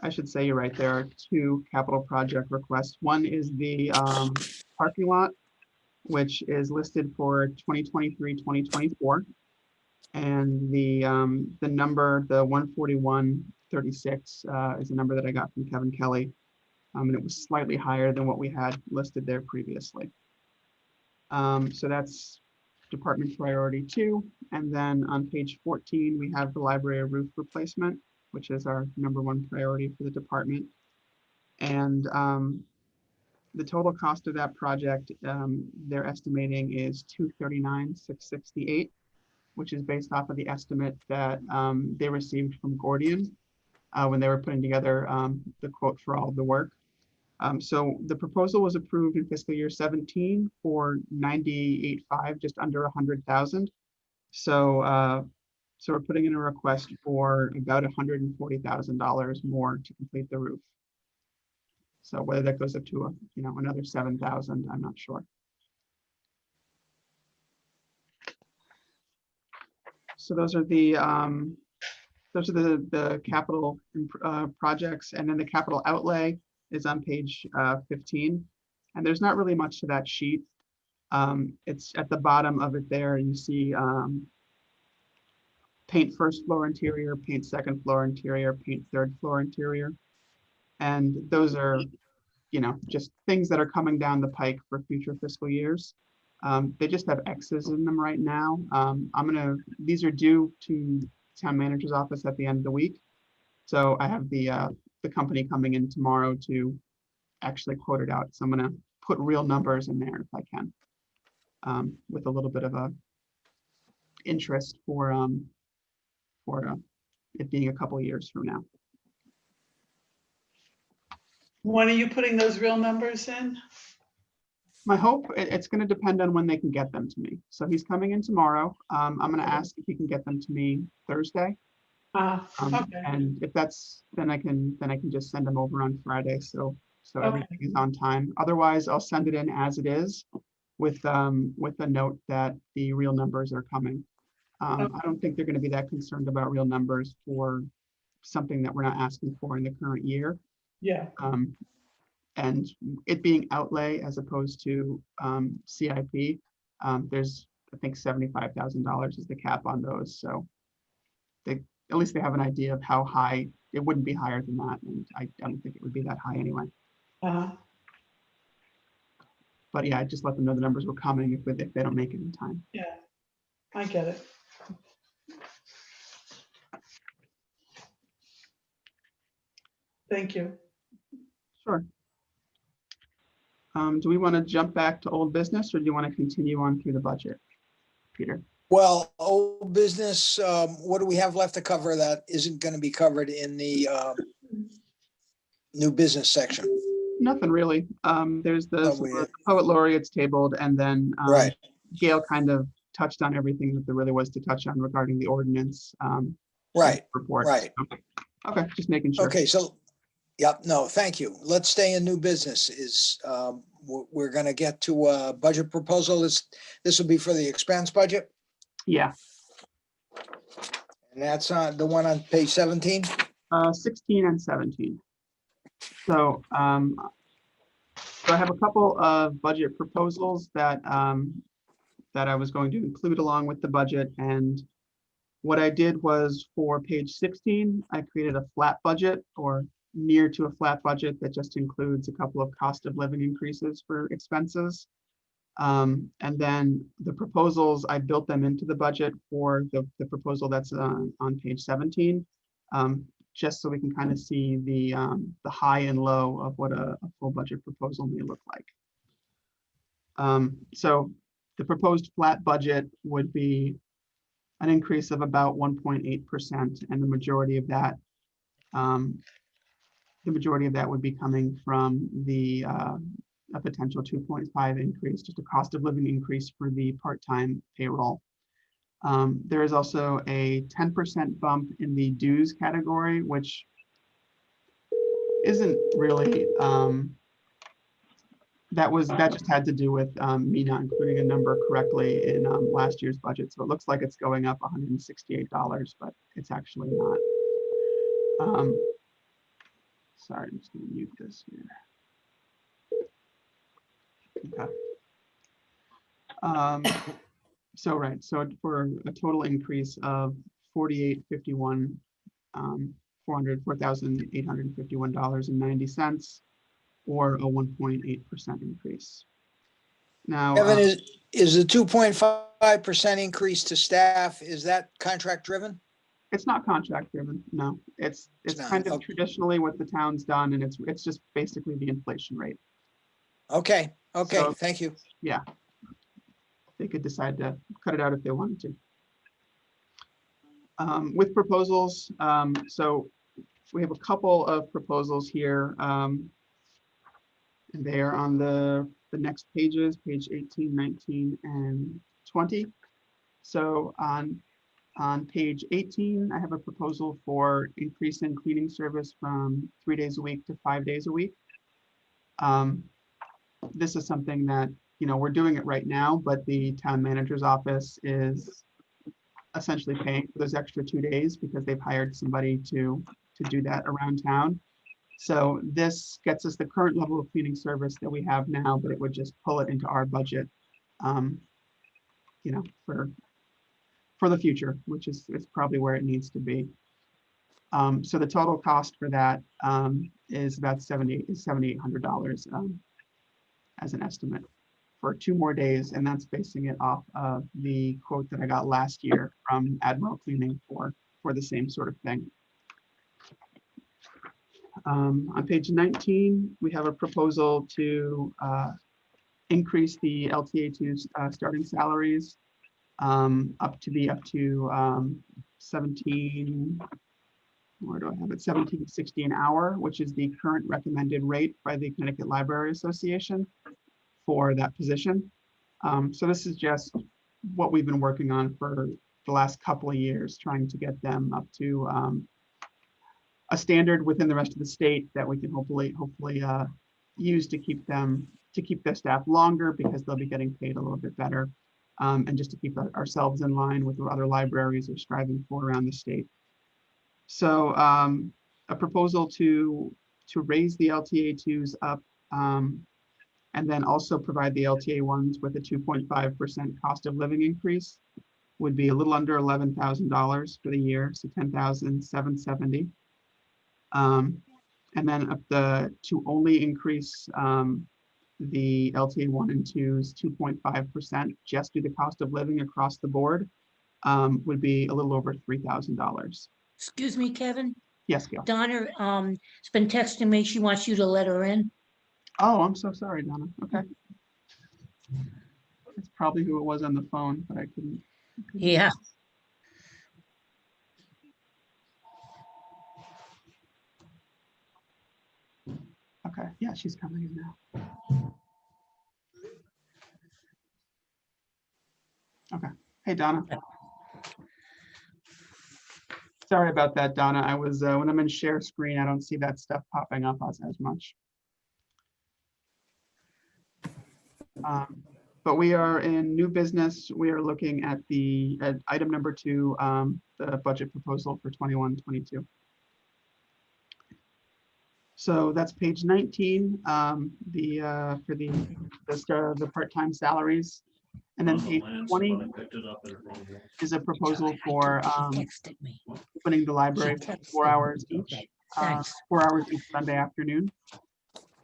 should say you're right, there are two capital project requests. One is the parking lot, which is listed for 2023, 2024. And the number, the 14136 is a number that I got from Kevin Kelly. And it was slightly higher than what we had listed there previously. So that's department priority 2. And then on page 14, we have the library roof replacement, which is our #1 priority for the department. And the total cost of that project, they're estimating is $239,668, which is based off of the estimate that they received from Gordian when they were putting together the quote for all of the work. So the proposal was approved in fiscal year 17 for 98.5, just under 100,000. So so we're putting in a request for about $140,000 more to complete the roof. So whether that goes up to another 7,000, I'm not sure. So those are the capital projects, and then the capital outlay is on page 15. And there's not really much to that sheet. It's at the bottom of it there. You see paint first floor interior, paint second floor interior, paint third floor interior. And those are, just things that are coming down the pike for future fiscal years. They just have X's in them right now. These are due to town manager's office at the end of the week. So I have the company coming in tomorrow to actually quote it out. So I'm gonna put real numbers in there if I can, with a little bit of a interest for it being a couple years from now. When are you putting those real numbers in? My hope, it's going to depend on when they can get them to me. So he's coming in tomorrow. I'm going to ask if he can get them to me Thursday. Okay, And if that's, then I can just send them over on Friday. So Okay. everything is on time. Otherwise, I'll send it in as it is. with a note that the real numbers are coming. I don't think they're going to be that concerned about real numbers for something that we're not asking for in the current year. Yeah, And it being outlay as opposed to CIP, there's, I think, $75,000 is the cap on those. So they, at least they have an idea of how high. It wouldn't be higher than that, and I don't think it would be that high anyway. uh-huh. But yeah, I just let them know the numbers were coming if they don't make it in time. Yeah, I get it. Thank you. Sure. Do we want to jump back to old business, or do you want to continue on through the budget, Peter? Well, old business, what do we have left to cover that isn't going to be covered in the new business section? Nothing really. There's Oh, the poet laureates tabled, and then Right, Gail kind of touched on everything that there really was to touch on regarding the ordinance right, report. right. Okay, just making sure. Okay, so, yep, no, thank you. Let's stay in new business is, we're going to get to a budget proposal. This will be for the expense budget, Yeah, and that's on the one on page 17. 16 and 17. So so I have a couple of budget proposals that that I was going to include along with the budget. And what I did was for page 16, I created a flat budget or near to a flat budget that just includes a couple of cost of living increases for expenses. And then the proposals, I built them into the budget for the proposal that's on page 17, just so we can kind of see the high and low of what a full budget proposal may look like. So the proposed flat budget would be an increase of about 1.8%, and the majority of that would be coming from a potential 2.5 increase, just a cost of living increase for the part-time payroll. There is also a 10% bump in the dues category, which isn't really, that just had to do with me not including a number correctly in last year's budget. So it looks like it's going up $168, but it's actually not. Sorry, I'm just gonna mute this here. Okay. So right, so for a total increase of $4,851.90, or a 1.8% increase. Now, Kevin, is the 2.5% increase to staff, is that contract driven? it's not contract driven. No, it's not, kind of okay. traditionally what the town's done, and it's just basically the inflation rate. Okay, okay, So- thank you. Yeah, they could decide to cut it out if they wanted to. With proposals, so we have a couple of proposals here, and they are on the next pages, page 18, 19, and 20. So on page 18, I have a proposal for increasing cleaning service from 3 days a week to 5 days a week. This is something that, we're doing it right now, but the town manager's office is essentially paying for those extra 2 days because they've hired somebody to do that around town. So this gets us the current level of cleaning service that we have now, but it would just pull it into our budget, for the future, which is probably where it needs to be. So the total cost for that is about $7,800 as an estimate for 2 more days, and that's basing it off of the quote that I got last year from Admiral Cleaning for the same sort of thing. On page 19, we have a proposal to increase the LTA2 starting salaries up to 17, where do I have it? $17.60 an hour, which is the current recommended rate by the Connecticut Library Association for that position. So this is just what we've been working on for the last couple of years, trying to get them up to a standard within the rest of the state that we can hopefully use to keep them to keep their staff longer because they'll be getting paid a little bit better, and just to keep ourselves in line with what other libraries are striving for around the state. So a proposal to raise the LTA2s up, and then also provide the LTA ones with a 2.5% cost of living increase would be a little under $11,000 for the year, so $10,770. And then to only increase the LTA 1 and 2's 2.5% just due to cost of living across the board would be a little over $3,000. Excuse me, Kevin. Yes, Gail. Donna, has been texting me. She wants you to let her in. Oh, I'm so sorry, Donna. Okay. That's probably who it was on the phone, but I couldn't. Yeah. Okay, yeah, she's coming in now. Okay. Hey, Donna. Sorry about that, Donna. I was, when I'm in share screen, I don't see that stuff popping up as much. But we are in new business. We are looking at item number 2, the budget proposal for 21-22. So that's page 19, for the part-time salaries. And then page 20 is a proposal for opening the library for 4 hours each, 4 hours each Sunday afternoon.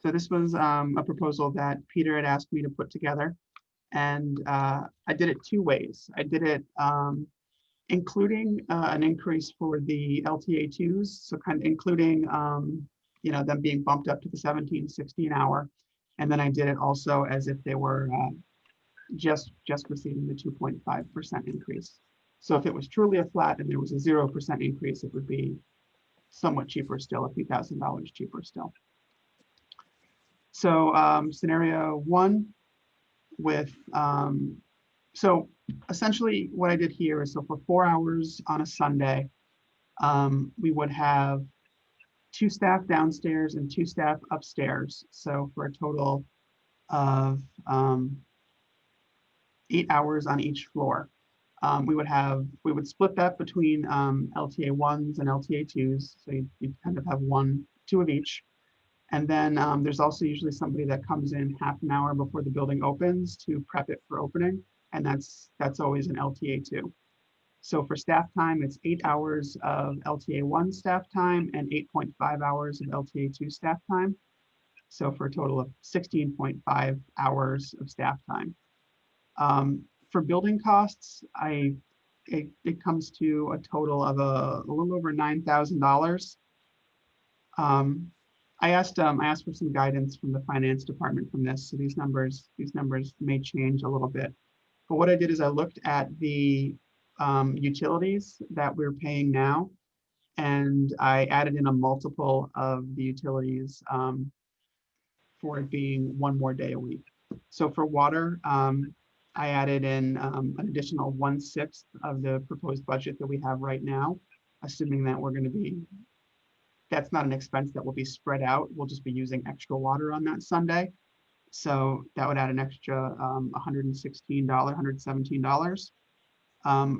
So this was a proposal that Peter had asked me to put together. And I did it 2 ways. I did it including an increase for the LTA2s, so kind of including them being bumped up to the 17.60 an hour. And then I did it also as if they were just receiving the 2.5% increase. So if it was truly a flat and there was a 0% increase, it would be somewhat cheaper still, a few $1,000s cheaper still. So scenario 1 with, so essentially what I did here is, so for 4 hours on a Sunday, we would have 2 staff downstairs and 2 staff upstairs. So for a total of 8 hours on each floor. We would split that between LTA 1s and LTA 2s. So you'd kind of have 2 of each. And then there's also usually somebody that comes in half an hour before the building opens to prep it for opening. And that's always an LTA 2. So for staff time, it's 8 hours of LTA 1 staff time and 8.5 hours of LTA 2 staff time. So for a total of 16.5 hours of staff time. For building costs, it comes to a total of a little over $9,000. I asked for some guidance from the finance department from this. So these numbers may change a little bit. But what I did is I looked at the utilities that we're paying now, and I added in a multiple of the utilities for it being 1 more day a week. So for water, I added in an additional 1/6 of the proposed budget that we have right now, assuming that we're going to be, that's not an expense that will be spread out. We'll just be using extra water on that Sunday. So that would add an extra $117.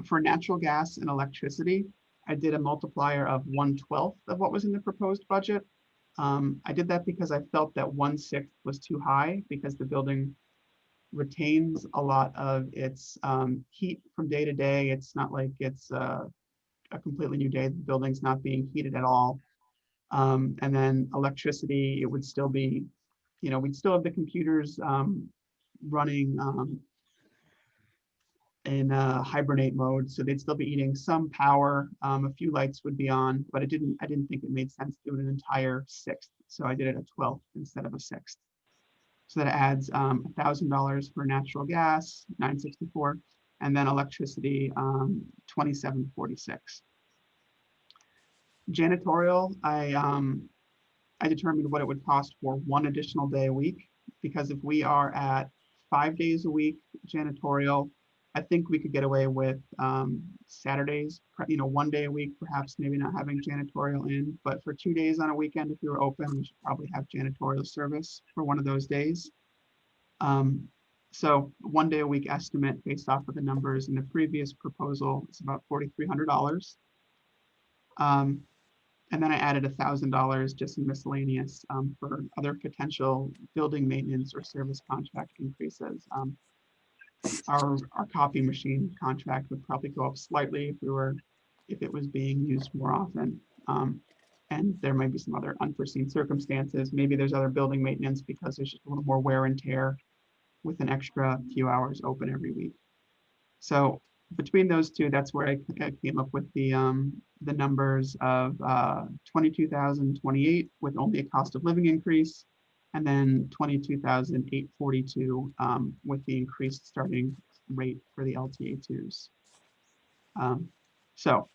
For natural gas and electricity, I did a multiplier of 1/12 of what was in the proposed budget. I did that because I felt that 1/6 was too high because the building retains a lot of its heat from day to day. It's not like it's a completely new day. The building's not being heated at all. And then electricity, it would still be, we'd still have the computers running in hibernate mode. So they'd still be eating some power. A few lights would be on, but I didn't think it made sense to do an entire 1/6. So I did it a 12th instead of a 1/6. So that adds $1,000 for natural gas, $964, and then electricity, $2746. Janitorial, I determined what it would cost for 1 additional day a week, because if we are at 5 days a week janitorial, I think we could get away with Saturdays, 1 day a week, perhaps maybe not having janitorial in, but for 2 days on a weekend, if we were open, we should probably have janitorial service for one of those days. So 1 day a week estimate based off of the numbers in the previous proposal is about $4,300. And then I added $1,000 just in miscellaneous for other potential building maintenance or service contract increases. Our copy machine contract would probably go up slightly if it was being used more often. And there might be some other unforeseen circumstances. Maybe there's other building maintenance because there's just a little more wear and tear with an extra few hours open every week. So between those two, that's where I came up with the numbers of 22,028 with only a cost of living increase, and then 22,842 with the increased starting rate for the LTA2s. So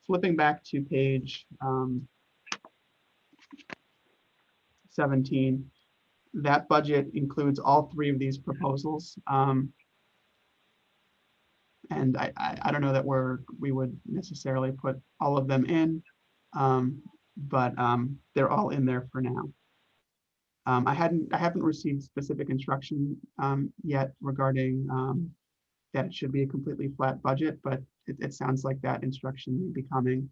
flipping back to page 17, that budget includes all three of these proposals. And I don't know that we would necessarily put all of them in, but they're all in there for now. I haven't received specific instruction yet regarding that it should be a completely flat budget, but it sounds like that instruction may be coming.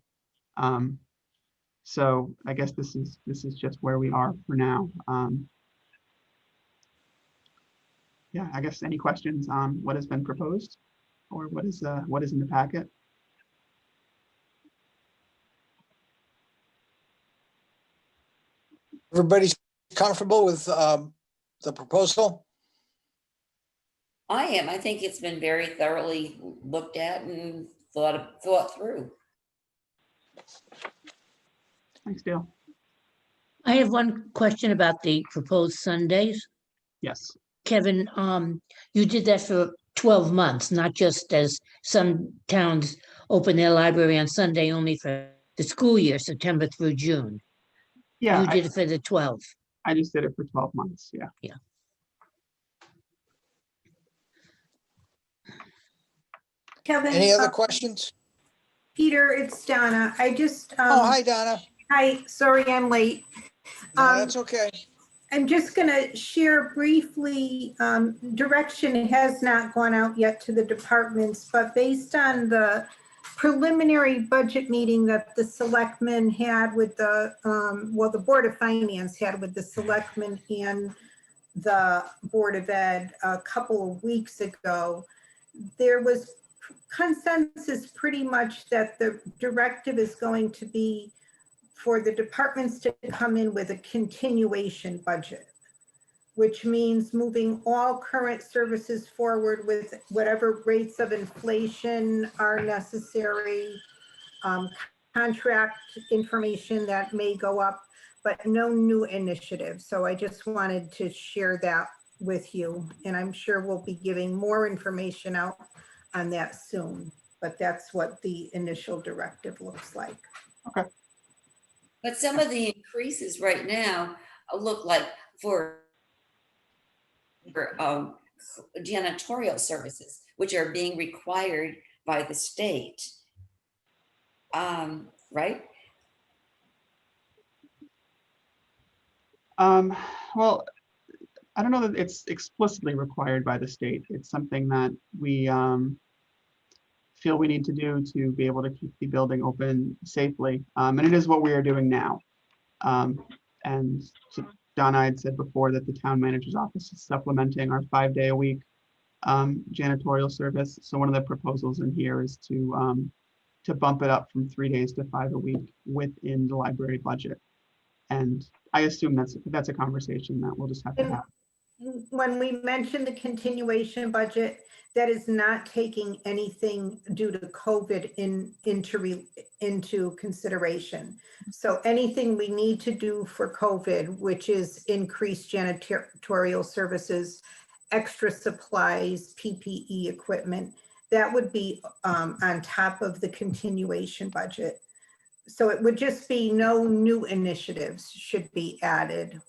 So I guess this is just where we are for now. Yeah, I guess any questions on what has been proposed or what is in the packet? Everybody's comfortable with the proposal? I am. I think it's been very thoroughly looked at and thought through. Thanks, Dale. I have one question about the proposed Sundays. Yes. Kevin, you did that for 12 months, not just as some towns open their library on Sunday only for the school year, September through June. Yeah, You did it for the 12. I just did it for 12 months. Yeah. Yeah. Kevin. Any other questions? Peter, it's Donna. I just, Oh, hi, Donna. hi, sorry I'm late. No, that's okay. I'm just gonna share briefly, direction has not gone out yet to the departments, but based on the preliminary budget meeting that the selectmen had with the, the Board of Finance had with the selectmen and the Board of Ed a couple of weeks ago, there was consensus pretty much that the directive is going to be for the departments to come in with a continuation budget, which means moving all current services forward with whatever rates of inflation are necessary, contract information that may go up, but no new initiatives. So I just wanted to share that with you, and I'm sure we'll be giving more information out on that soon, but that's what the initial directive looks like. Okay. But some of the increases right now look like for janitorial services, which are being required by the state. Right? Well, I don't know that it's explicitly required by the state. It's something that we feel we need to do to be able to keep the building open safely. And it is what we are doing now. And so Donna had said before that the town manager's office is supplementing our 5-day-a-week janitorial service. So one of the proposals in here is to bump it up from 3 days to 5 a week within the library budget. And I assume that's a conversation that we'll just have to have. When we mention the continuation budget, that is not taking anything due to COVID into consideration. So anything we need to do for COVID, which is increased janitorial services, extra supplies, PPE equipment, that would be on top of the continuation budget. So it would just be no new initiatives should be added.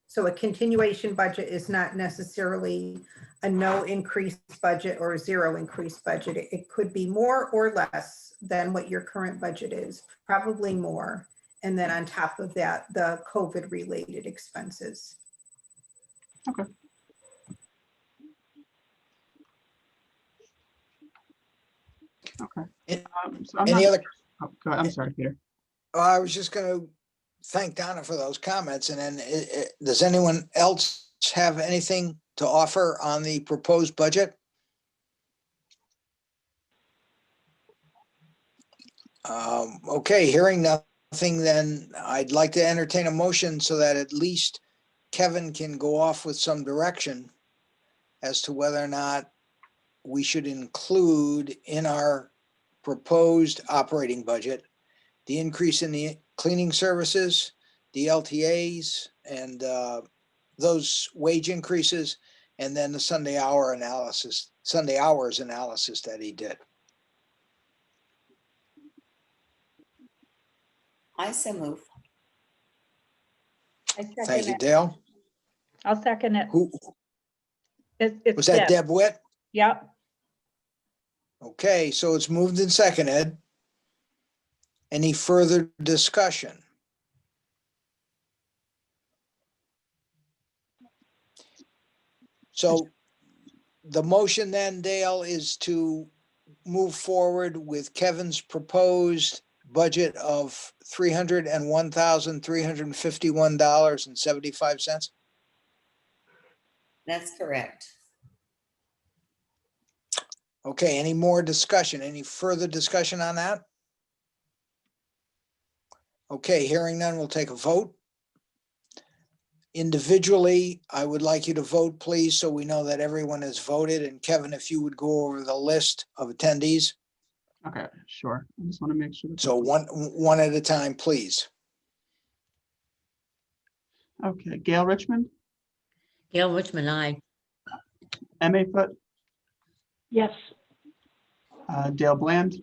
So a continuation budget is not necessarily a no increased budget or a zero increased budget. It could be more or less than what your current budget is, probably more. And then on top of that, the COVID related expenses. Okay. Okay. An- So I'm Any not, other, oh, go ahead. I'm sorry, Peter. I was just gonna thank Donna for those comments, and then does anyone else have anything to offer on the proposed budget? Okay, hearing nothing, then I'd like to entertain a motion so that at least Kevin can go off with some direction as to whether or not we should include in our proposed operating budget the increase in the cleaning services, the LTAs, and those wage increases, and then the Sunday hours analysis that he did. I so move. I Thank second you, it. Dale. I'll second it. Who, It's was that Deb Witt? Yep. Okay, so it's moved and seconded. Any further discussion? So the motion then, Dale, is to move forward with Kevin's proposed budget of $301,351.75. That's correct. Okay, any more discussion? Any further discussion on that? Okay, hearing none, we'll take a vote. Individually, I would like you to vote, please, so we know that everyone has voted. And Kevin, if you would go over the list of attendees. Okay, sure. I just want to make sure. So one at a time, please. Okay, Gail Richmond, Gail Richmond, aye. M.A. Foot, Yes. Dale Bland.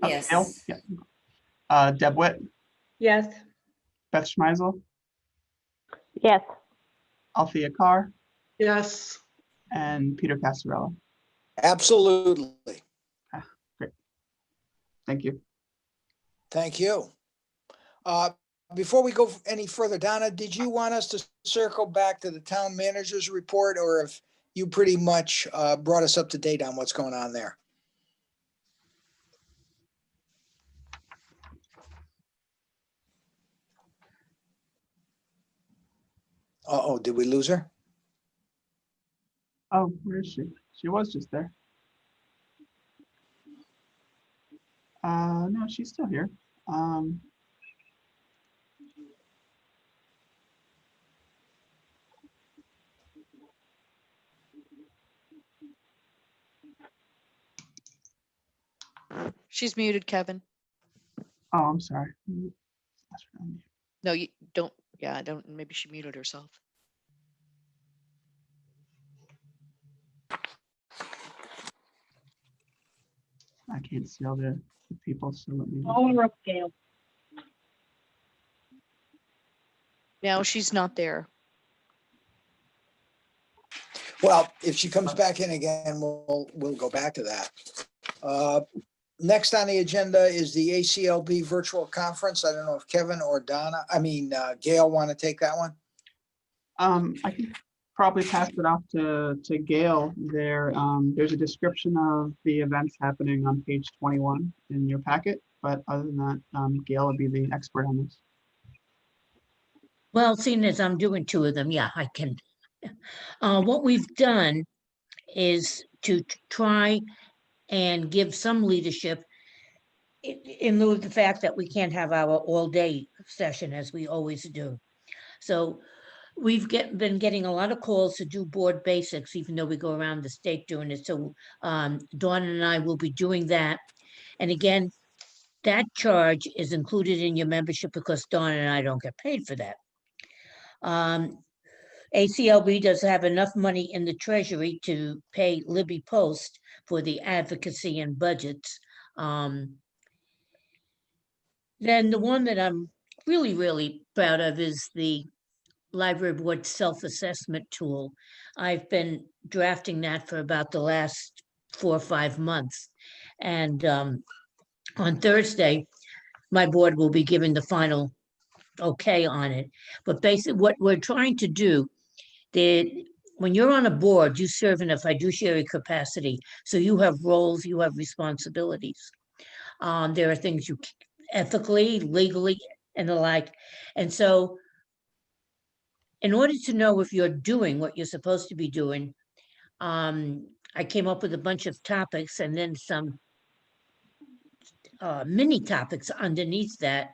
Dale? Yes. Yeah. Deb Witt, Yes. Beth Schmeisel, Yes. Althea Carr, Yes. and Peter Casarella. Absolutely. Great. Thank you. Thank you. Before we go any further, Donna, did you want us to circle back to the town manager's report, or if you pretty much brought us up to date on what's going on there? Uh-oh, did we lose her? Oh, where is she? She was just there. No, she's still here. She's muted, Kevin. Oh, I'm sorry. No, you don't. Yeah, I don't. Maybe she muted herself. I can't see all the people, so let me. All up, Gail. No, she's not there. Well, if she comes back in again, we'll go back to that. Next on the agenda is the ACLB virtual conference. I don't know if Kevin or Gail want to take that one. I can probably pass it off to Gail there. There's a description of the events happening on page 21 in your packet, but other than that, Gail would be the expert on this. Well, seeing as I'm doing two of them, yeah, I can. What we've done is to try and give some leadership in lieu of the fact that we can't have our all-day session as we always do. So we've been getting a lot of calls to do board basics, even though we go around the state doing it. So Dawn and I will be doing that. And again, that charge is included in your membership because Dawn and I don't get paid for that. ACLB does have enough money in the treasury to pay Libby Post for the advocacy and budgets. Then the one that I'm really, really proud of is the library board self-assessment tool. I've been drafting that for about the last 4 or 5 months. And on Thursday, my board will be giving the final okay on it. But basically what we're trying to do, when you're on a board, you serve in a fiduciary capacity. So you have roles, you have responsibilities. There are things you ethically, legally, and the like. And so in order to know if you're doing what you're supposed to be doing, I came up with a bunch of topics and then some mini topics underneath that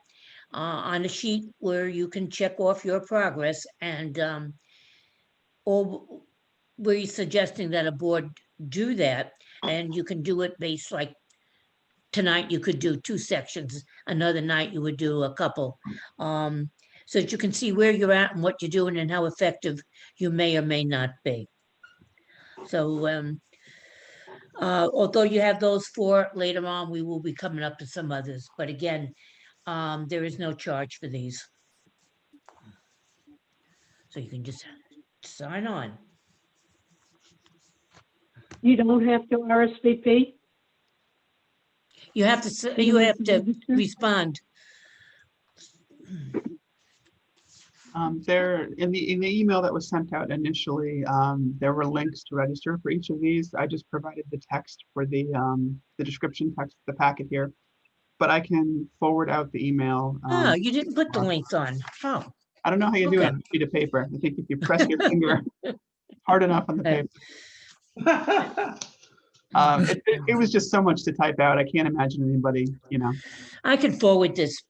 on a sheet where you can check off your progress, and or we're suggesting that a board do that, and you can do it based, like tonight you could do 2 sections, another night you would do a couple, so that you can see where you're at and what you're doing and how effective you may or may not be. So although you have those 4, later on we will be coming up to some others, but again, there is no charge for these. So you can just sign on. You don't have to RSVP? You have to respond. There, in the email that was sent out initially, there were links to register for each of these. I just provided the text for the description text, the packet here, but I can forward out the email. Oh, you didn't put the links on. Oh, I don't know how you do it okay. on a sheet of paper. I think if you press your finger hard enough on the paper. It was just so much to type out. I can't imagine anybody, I can forward this,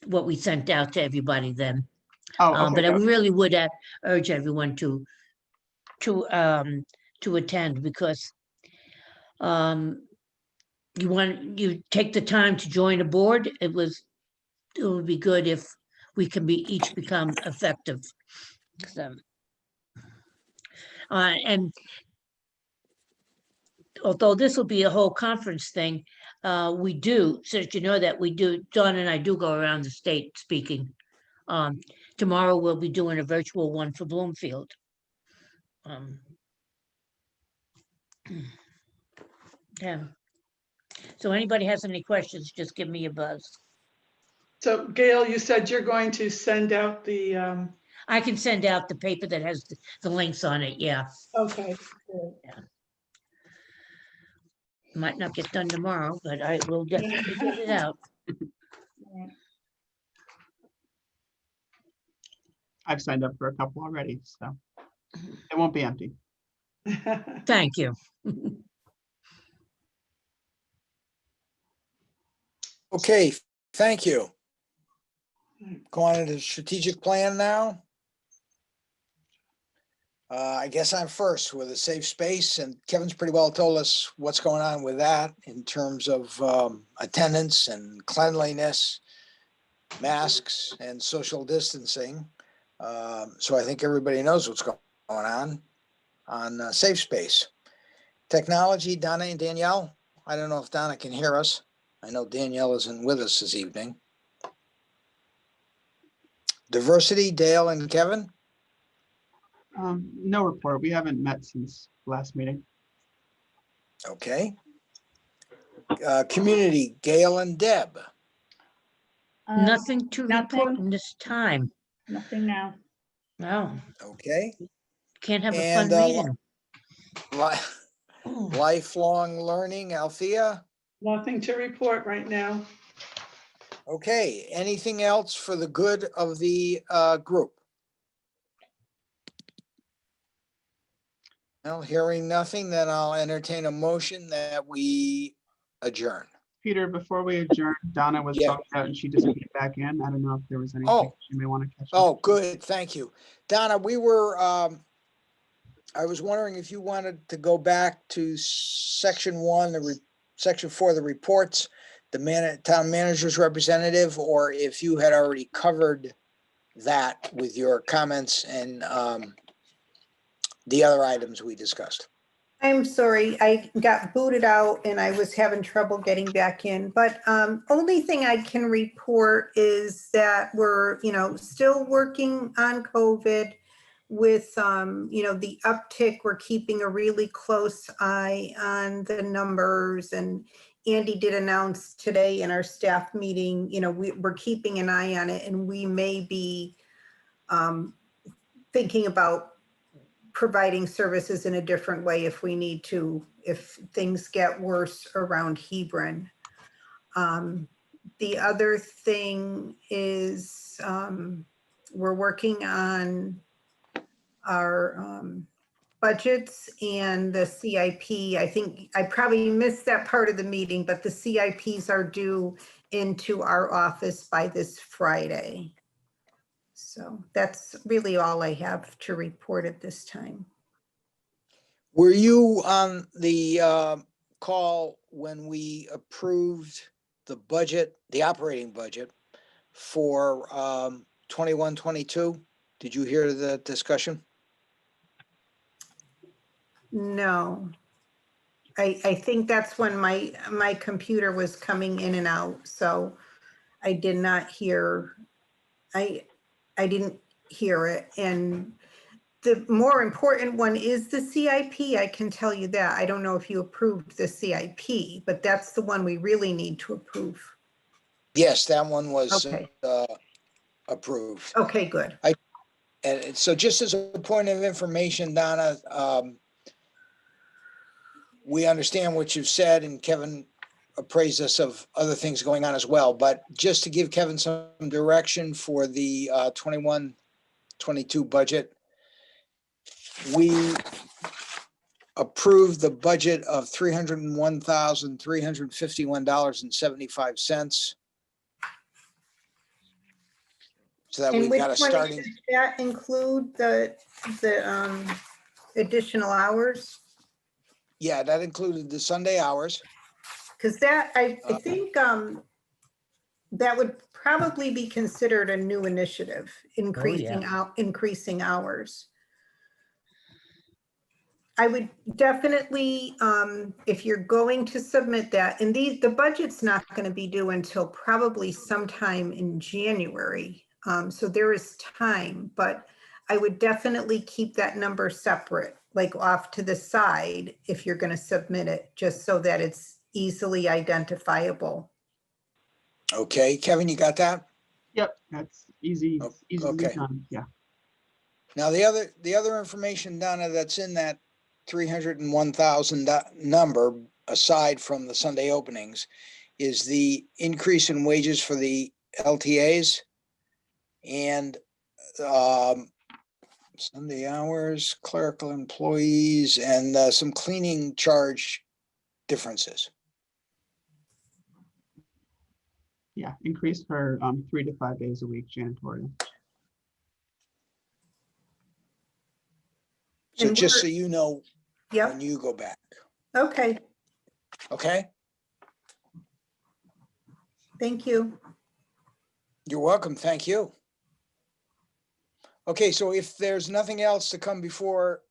what we sent out to everybody then. Oh, okay. But I really would urge everyone to attend, because you take the time to join a board. It would be good if we can each become effective. So, and although this will be a whole conference thing, we do, so that you know that we do, Dawn and I do go around the state speaking. Tomorrow we'll be doing a virtual one for Bloomfield. Yeah. So anybody has any questions, just give me a buzz. So Gail, you said you're going to send out the, I can send out the paper that has the links on it, yeah. okay. Good. Might not get done tomorrow, but I will definitely get it out. I've signed up for a couple already, so it won't be empty. Thank you. Okay, thank you. Go on to the strategic plan now. I guess I'm first with a safe space, and Kevin's pretty well told us what's going on with that in terms of attendance and cleanliness, masks and social distancing. So I think everybody knows what's going on safe space. Technology, Donna and Danielle. I don't know if Donna can hear us. I know Danielle isn't with us this evening. Diversity, Dale and Kevin. No report. We haven't met since last meeting. Okay. Community, Gail and Deb. Nothing to report nothing. in this time. Nothing now. No, Okay. can't have a And fun meeting. lifelong learning, Althea. Nothing to report right now. Okay, anything else for the good of the group? Well, hearing nothing, then I'll entertain a motion that we adjourn. Peter, before we adjourn, Donna was Yeah. bumped out and she just came back in. I don't know if there was anything Oh. she may want to catch up. Oh, good, thank you. Donna, we were, I was wondering if you wanted to go back to section 1, section 4, the reports, the town manager's representative, or if you had already covered that with your comments and the other items we discussed. I'm sorry, I got booted out and I was having trouble getting back in. But only thing I can report is that we're, still working on COVID with, the uptick. We're keeping a really close eye on the numbers. And Andy did announce today in our staff meeting, we're keeping an eye on it, and we may be thinking about providing services in a different way if we need to, if things get worse around Hebron. The other thing is we're working on our budgets and the CIP. I think I probably missed that part of the meeting, but the CIPs are due into our office by this Friday. So that's really all I have to report at this time. Were you on the call when we approved the budget, the operating budget for 21, 22? Did you hear the discussion? No. I think that's when my computer was coming in and out, so I did not hear, I didn't hear it. And the more important one is the CIP, I can tell you that. I don't know if you approved the CIP, but that's the one we really need to approve. Yes, that one was Okay. approved. Okay, good. And so just as a point of information, Donna, we understand what you've said, and Kevin appraised us of other things going on as well. But just to give Kevin some direction for the 21, 22 budget, we approved the budget of $301,351.75. So that And we've which got a one starting, does that include the additional hours? yeah, that included the Sunday hours. Because that, I think that would probably be considered a new initiative, increasing hours. I would definitely, if you're going to submit that, and the budget's not going to be due until probably sometime in January. So there is time, but I would definitely keep that number separate, like off to the side if you're going to submit it, just so that it's easily identifiable. Okay, Kevin, you got that? Yep, that's easy, easily Okay. done, yeah. Now, the other information, Donna, that's in that 301,000 number, aside from the Sunday openings, is the increase in wages for the LTAs and Sunday hours, clerical employees, and some cleaning charge differences. Yeah, increased for 3 to 5 days a week janitorial. So And just we're- so you know, Yep, when you go back, okay, okay? thank you. You're welcome. Thank you. Okay, so if there's nothing else to come before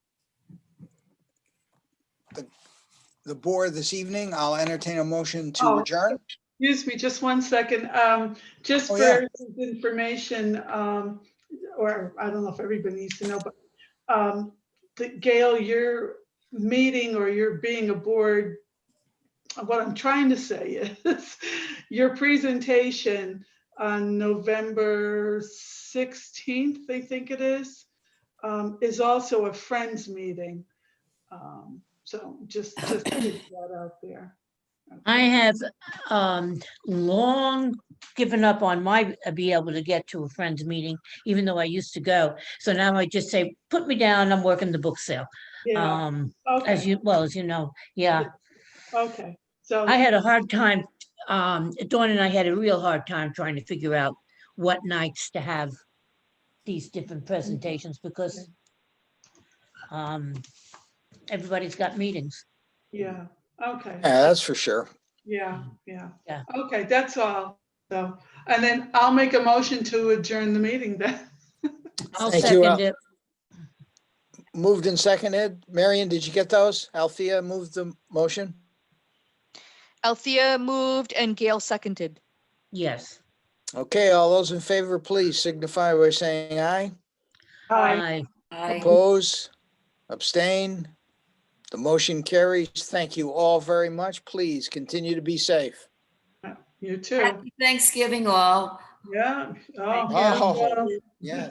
the board this evening, I'll entertain a motion to Oh. adjourn. Excuse me, just one second. Just Oh, for yeah. information, or I don't know if everybody needs to know, but Gail, your meeting or your being aboard, what I'm trying to say is your presentation on November 16th, I think it is also a Friends meeting. So just put that out there. I have long given up on my be able to get to a friend's meeting, even though I used to go. So now I just say, put me down, I'm working the book sale. Yeah, As okay, you, well, as you know, yeah. okay. So I had a hard time, Dawn and I had a real hard time trying to figure out what nights to have these different presentations because everybody's got meetings. yeah, okay. Yeah, that's for sure. Yeah. Yeah. Okay, that's all. So, and then I'll make a motion to adjourn the meeting then. I'll Thank you, second it. Moved and seconded. Marion, did you get those? Althea moved the motion. Althea moved and Gail seconded. Yes. Okay, all those in favor, please signify by saying aye. Aye. Oppose, abstain. The motion carries. Thank you all very much. Please continue to be safe. You too. Happy Thanksgiving all. Yeah. Thank Oh, you. well, Yeah.